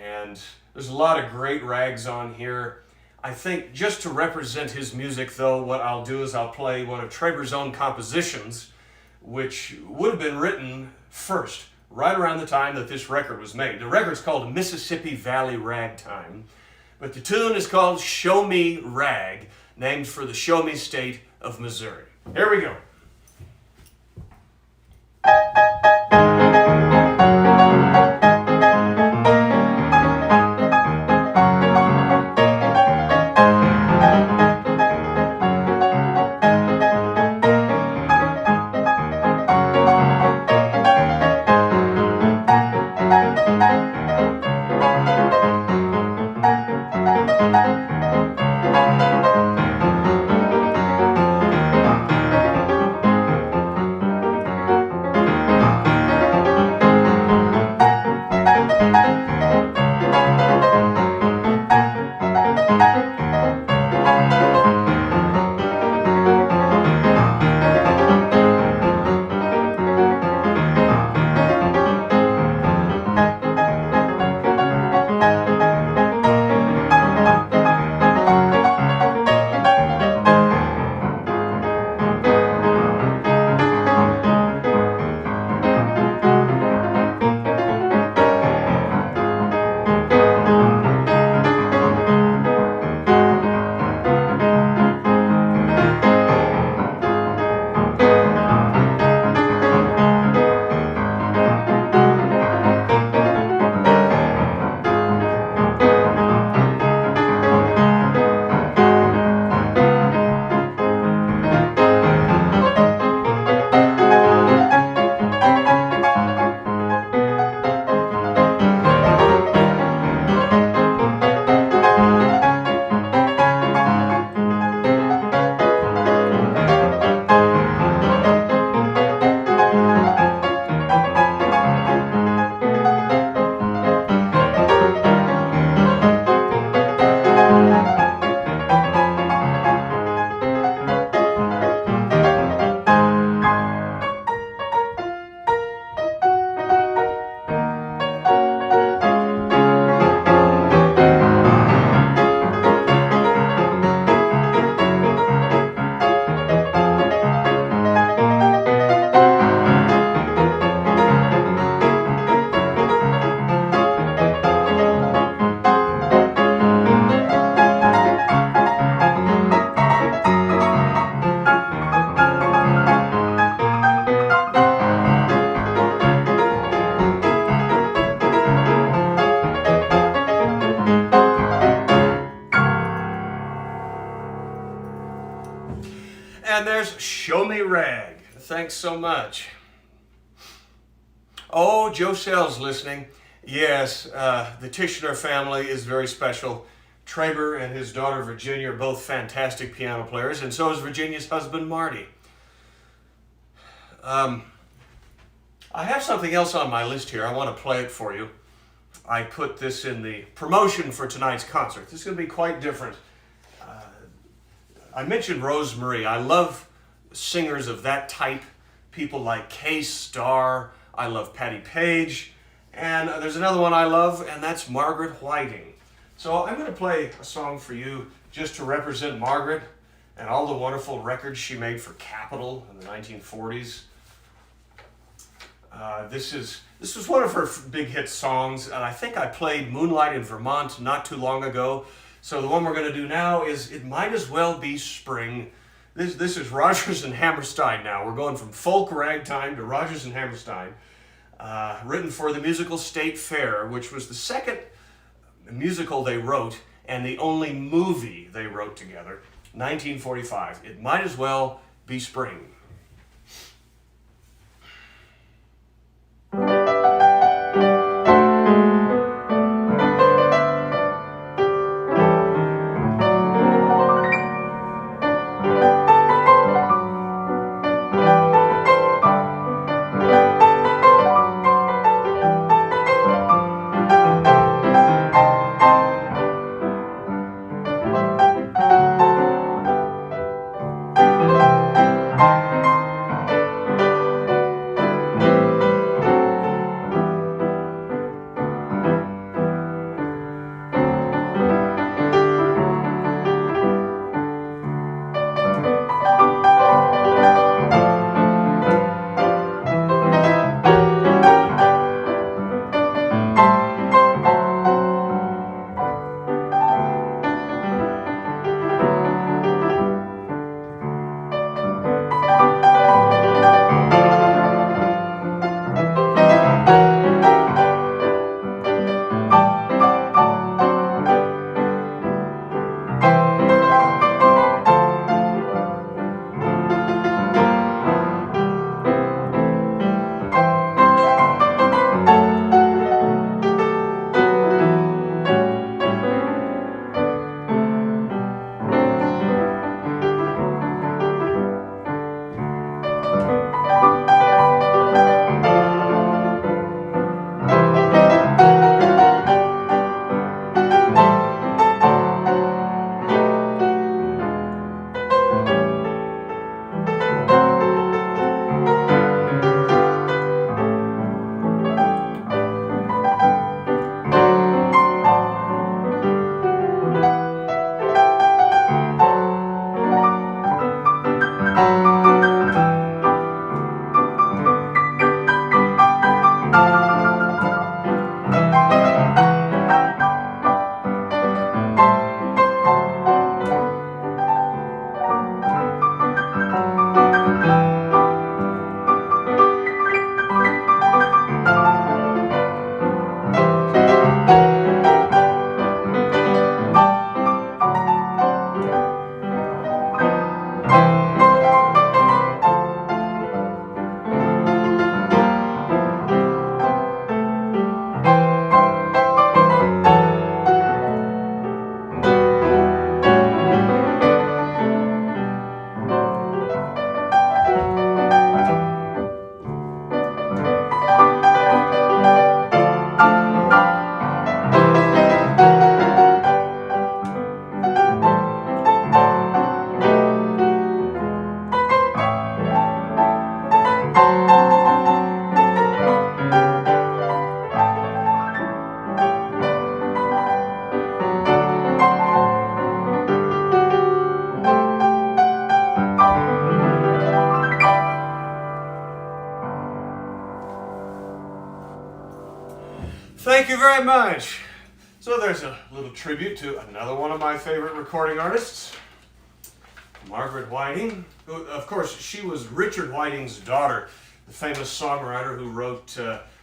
And there's a lot of great rags on here. I think just to represent his music, though, what I'll do is I'll play one of Trebor's own compositions, which would have been written first, right around the time that this record was made. The record's called Mississippi Valley Ragtime, but the tune is called Show Me Rag, named for the Show Me State of Missouri. Here we go. And there's Show Me Rag. Thanks so much. Oh, Joe Shell's listening. Yes, the Tichenor family is very special. Trebor and his daughter Virginia are both fantastic piano players, and so is Virginia's husband Marty. I have something else on my list here. I want to play it for you. I put this in the promotion for tonight's concert. This is going to be quite different. I mentioned Rosemary. I love singers of that type, people like Kay Starr. I love Patti Page. And there's another one I love, and that's Margaret Whiting. So I'm going to play a song for you just to represent Margaret and all the wonderful records she made for Capitol in the 1940s. This was one of her big hit songs, and I think I played Moonlight in Vermont not too long ago. So the one we're going to do now is It Might As Well Be Spring. This is Rodgers and Hammerstein now. We're going from folk ragtime to Rodgers and Hammerstein. Written for the musical State Fair, which was the second musical they wrote and the only movie they wrote together, 1945. It Might As Well Be Spring. Thank you very much. So there's a little tribute to another one of my favorite recording artists, Margaret Whiting, who, of course, she was Richard Whiting's daughter, the famous songwriter who wrote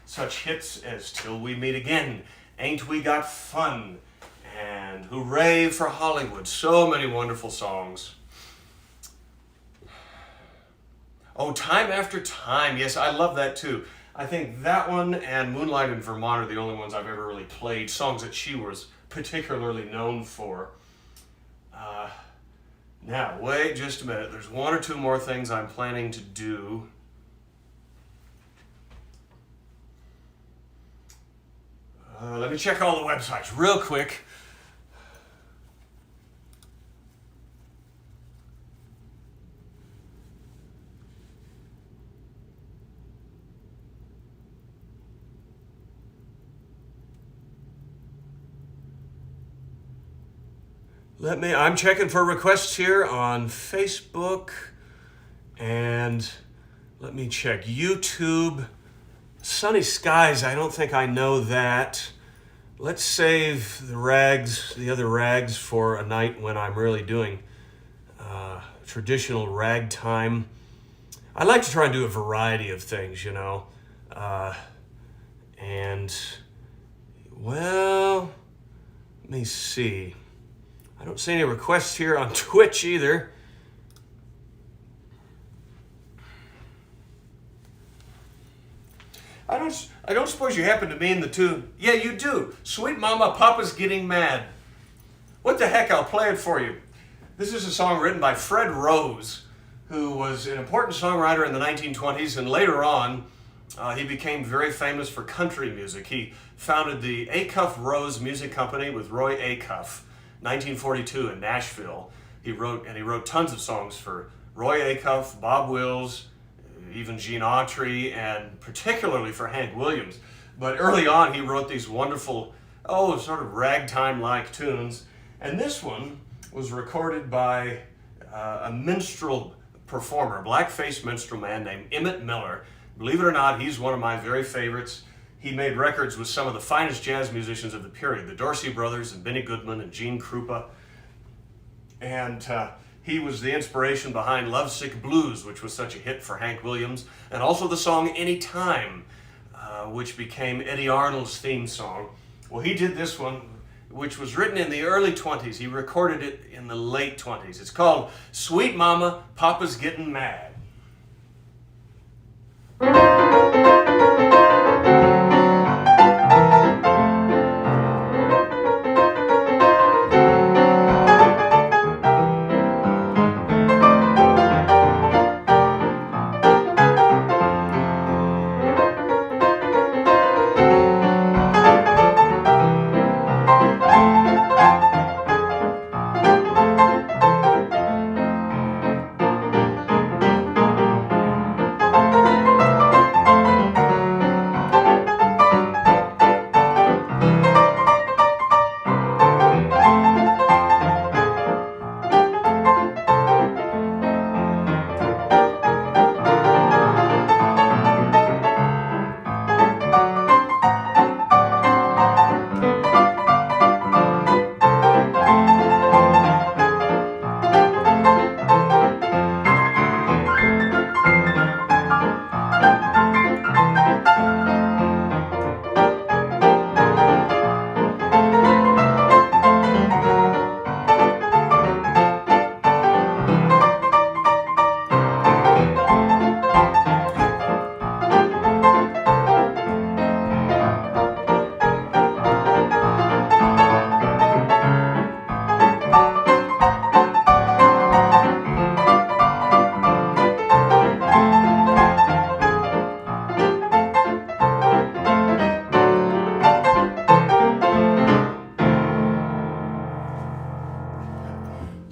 such hits as Till We Meet Again, Ain't We Got Fun, and Hooray for Hollywood. So many wonderful songs. Oh, Time After Time. Yes, I love that too. I think that one and Moonlight in Vermont are the only ones I've ever really played, songs that she was particularly known for. Uh, Now, wait just a minute. There's one or two more things I'm planning to do. Let me check all the websites real quick. I'm checking for requests here on Facebook, and let me check YouTube. Sunny Skies, I don't think I know that. Let's save the other rags for a night when I'm really doing traditional ragtime. I like to try and do a variety of things, you know. And, well, let me see. I don't see any requests here on Twitch either. I don't suppose you happen to be in the tune. Yeah, you do. Sweet Mama, Papa's Getting Mad. What the heck, I'll play it for you. This is a song written by Fred Rose, who was an important songwriter in the 1920s, and later on, he became very famous for country music. He founded the Acuff Rose Music Company with Roy Acuff, 1942 in Nashville. He wrote tons of songs for Roy Acuff, Bob Wills, even Gene Autry, and particularly for Hank Williams. But early on, he wrote these wonderful, sort of ragtime-like tunes. And this one was recorded by a minstrel performer, a black-faced minstrel man named Emmett Miller. Believe it or not, he's one of my very favorites. He made records with some of the finest jazz musicians of the period, the Dorsey Brothers and Benny Goodman and Gene Krupa. And he was the inspiration behind Lovesick Blues, which was such a hit for Hank Williams, and also the song Anytime, which became Eddie Arnold's theme song. Well, he did this one, which was written in the early 20s. He recorded it in the late 20s. It's called Sweet Mama, Papa's Getting Mad.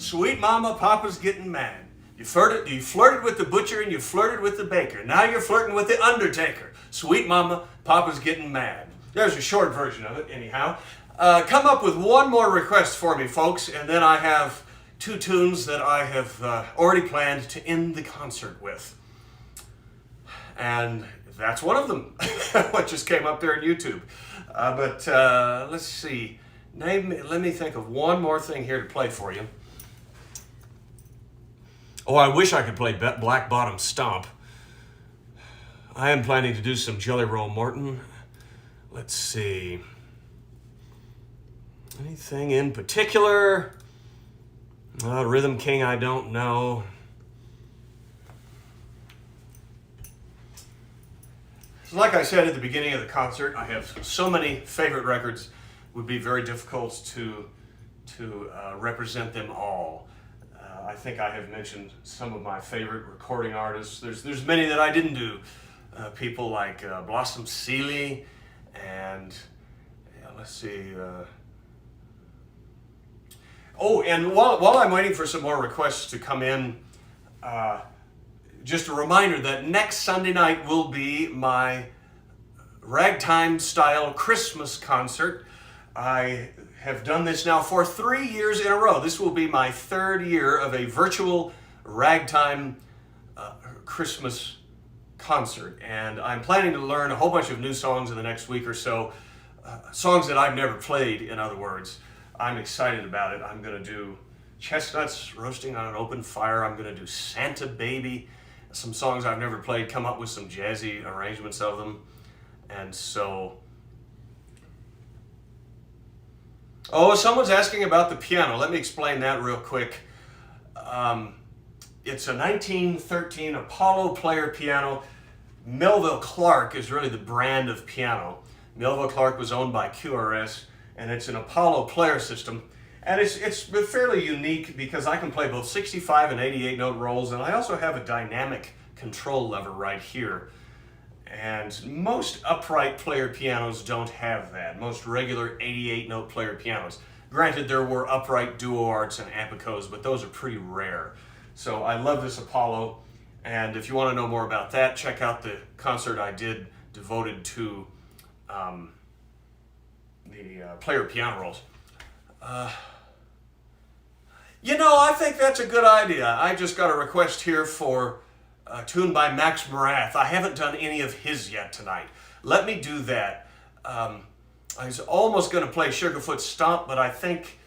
Sweet Mama, Papa's Getting Mad. You flirted with the butcher and you flirted with the baker. Now you're flirting with the undertaker. Sweet Mama, Papa's Getting Mad. There's a short version of it, anyhow. Come up with one more request for me, folks, and then I have two tunes that I have already planned to end the concert with. And that's one of them, what just came up there on YouTube. But let's see. Let me think of one more thing here to play for you. Oh, I wish I could play Black Bottom Stomp. I am planning to do some Jelly Roll Morton. Let's see. Anything in particular? Rhythm King, I don't know. Like I said at the beginning of the concert, I have so many favorite records. It would be very difficult to represent them all. I think I have mentioned some of my favorite recording artists. There's many that I didn't do. People like Blossom Seeley and let's see. And while I'm waiting for some more requests to come in, just a reminder that next Sunday night will be my Ragtime style Christmas concert. I have done this now for 3 years in a row. This will be my 3rd year of a virtual Ragtime Christmas concert. And I'm planning to learn a whole bunch of new songs in the next week or so. Songs that I've never played, in other words. I'm excited about it. I'm going to do Chestnuts Roasting on an Open Fire. I'm going to do Santa Baby. Some songs I've never played, come up with some jazzy arrangements of them. And so... Oh, someone's asking about the piano. Let me explain that real quick. It's a 1913 Apollo player piano. Melville Clark is really the brand of piano. Melville Clark was owned by QRS, and it's an Apollo player system. And it's fairly unique because I can play both 65 and 88 note rolls, and I also have a dynamic control lever right here. And most upright player pianos don't have that. Most regular 88 note player pianos. Granted, there were upright duo arts and apicos, but those are pretty rare. So I love this Apollo, and if you want to know more about that, check out the concert I did devoted to the player piano rolls. I think that's a good idea. I just got a request here for a tune by Max Morath. I haven't done any of his yet tonight. Let me do that. I was almost going to play Sugarfoot Stomp, but I think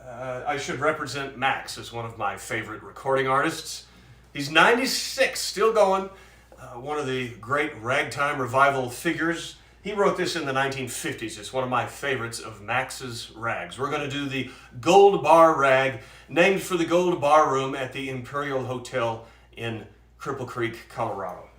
I should represent Max as one of my favorite recording artists. He's 96, still going. One of the great ragtime revival figures. He wrote this in the 1950s. It's one of my favorites of Max's rags. We're going to do the Gold Bar Rag, named for the Gold Bar Room at the Imperial Hotel in Cripple Creek, Colorado.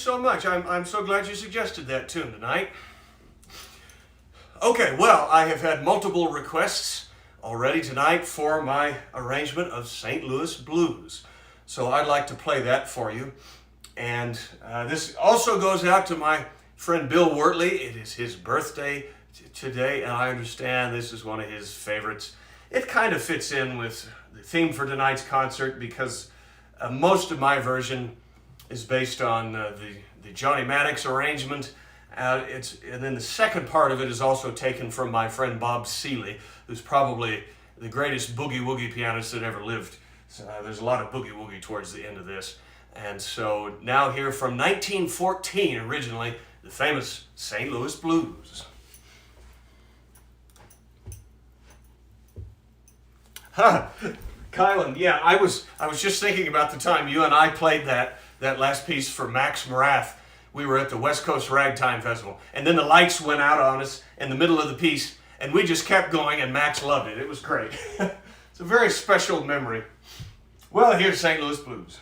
so much. I'm so glad you suggested that tune tonight. Okay, well, I have had multiple requests already tonight for my arrangement of St. Louis Blues. So I'd like to play that for you. And this also goes out to my friend Bill Wortley. It is his birthday today, and I understand this is one of his favorites. It kind of fits in with the theme for tonight's concert because most of my version is based on the Johnny Maddox arrangement. And then the second part of it is also taken from my friend Bob Seeley, who's probably the greatest boogie-woogie pianist that ever lived. So, there's a lot of boogie-woogie towards the end of this. And so now here from 1914 originally, the famous St. Louis Blues. Kylan, yeah, I was just thinking about the time you and I played that last piece for Max Morath. We were at the West Coast Ragtime Festival, and then the lights went out on us in the middle of the piece, and we just kept going, and Max loved it. It was great. It's a very special memory. Well, here's St. Louis Blues.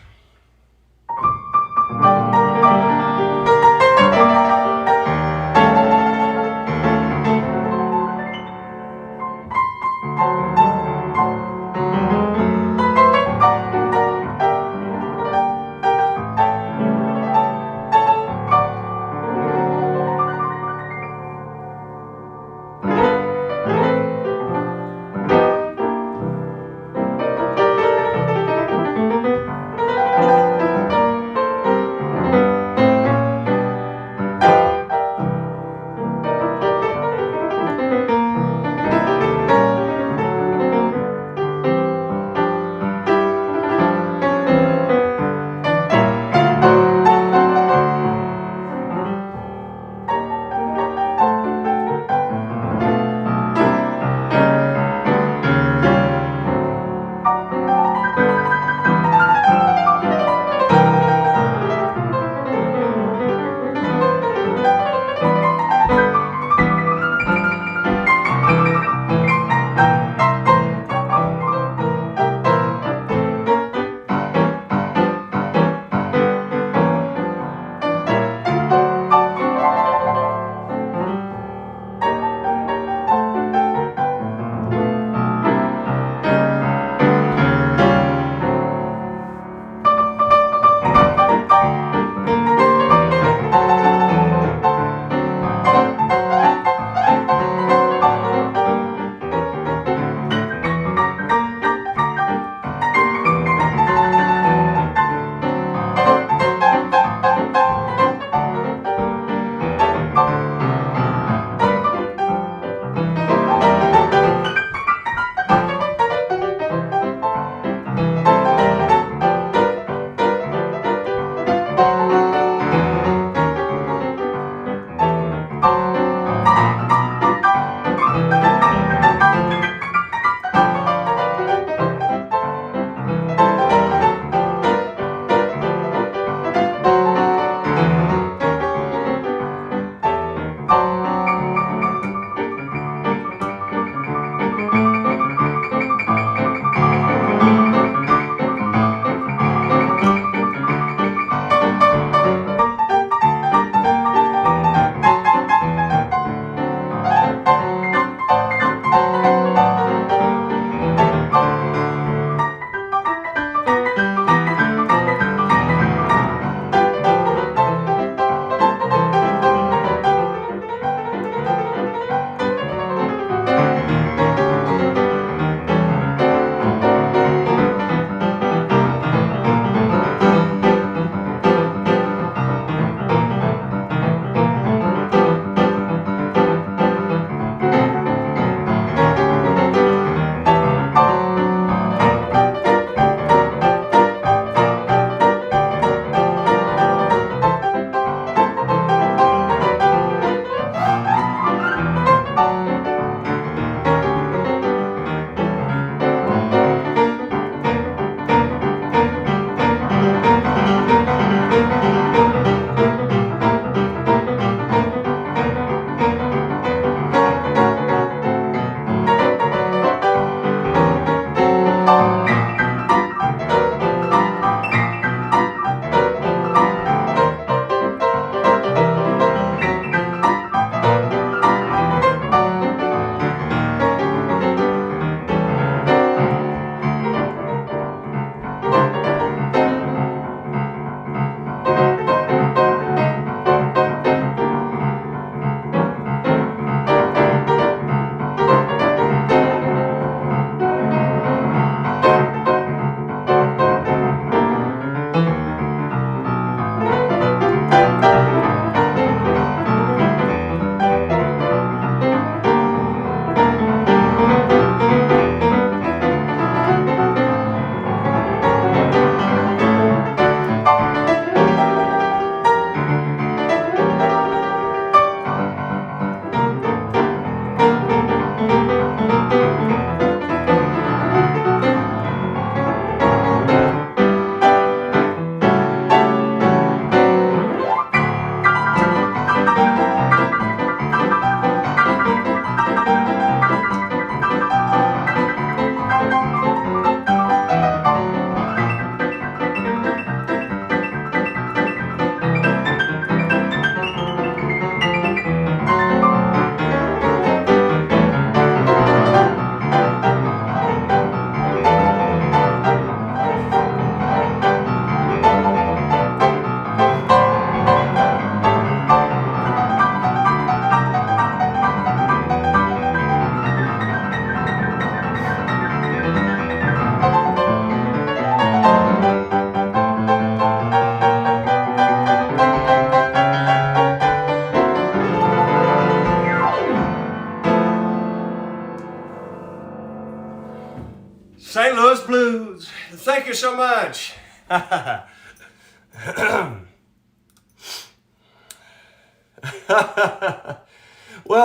St. Louis Blues. Thank you so much. Well,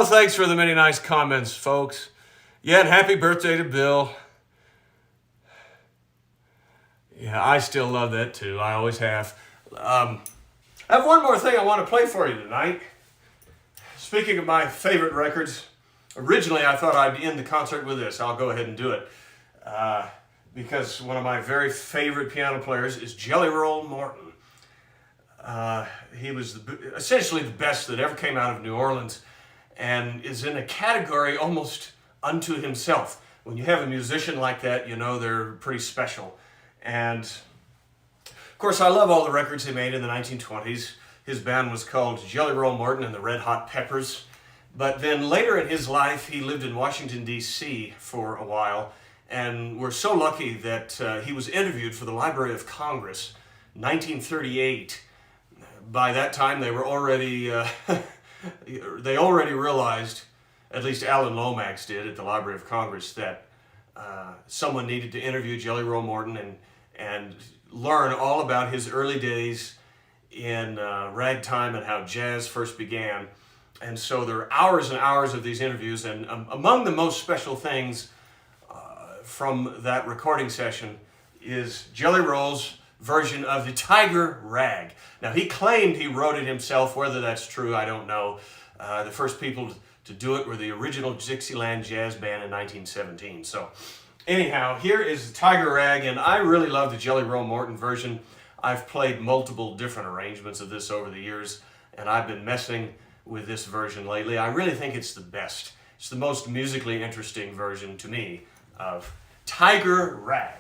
thanks for the many nice comments, folks. Yeah, and happy birthday to Bill. Yeah, I still love that too. I always have. I have one more thing I want to play for you tonight. Speaking of my favorite records, originally I thought I'd end the concert with this. I'll go ahead and do it. Because one of my very favorite piano players is Jelly Roll Morton. He was essentially the best that ever came out of New Orleans and is in a category almost unto himself. When you have a musician like that, you know they're pretty special. And of course, I love all the records he made in the 1920s. His band was called Jelly Roll Morton and the Red Hot Peppers. But then later in his life, he lived in Washington, D.C. for a while. And we're so lucky that he was interviewed for the Library of Congress, 1938. By that time, they were already they already realized, at least Alan Lomax did at the Library of Congress, that someone needed to interview Jelly Roll Morton and learn all about his early days in ragtime and how jazz first began. And so there are hours and hours of these interviews, and among the most special things from that recording session is Jelly Roll's version of the Tiger Rag. Now, he claimed he wrote it himself. Whether that's true, I don't know. The first people to do it were the original Dixieland Jazz Band in 1917. So anyhow, here is the Tiger Rag, and I really love the Jelly Roll Morton version. I've played multiple different arrangements of this over the years, and I've been messing with this version lately. I really think it's the best. It's the most musically interesting version to me of Tiger Rag.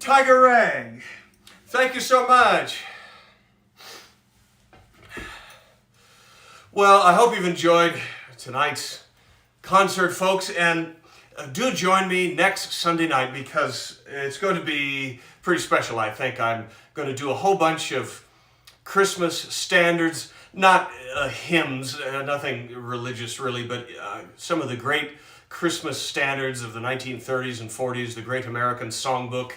Tiger Rag, thank you so much. Well, I hope you've enjoyed tonight's concert, folks, and do join me next Sunday night because it's going to be pretty special, I think. I'm going to do a whole bunch of Christmas standards, not hymns, nothing religious really, but some of the great Christmas standards of the 1930s and 40s, the Great American Songbook.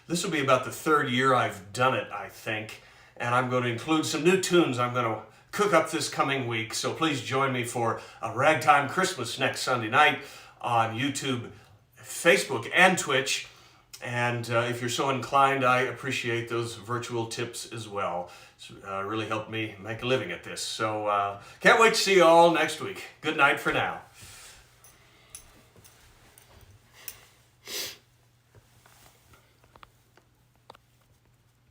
This will be about the third year I've done it, I think, and I'm going to include some new tunes I'm going to cook up this coming week, so please join me for a Ragtime Christmas next Sunday night on YouTube, Facebook, and Twitch. And if you're so inclined, I appreciate those virtual tips as well. It's really helped me make a living at this. So can't wait to see you all next week. Good night for now.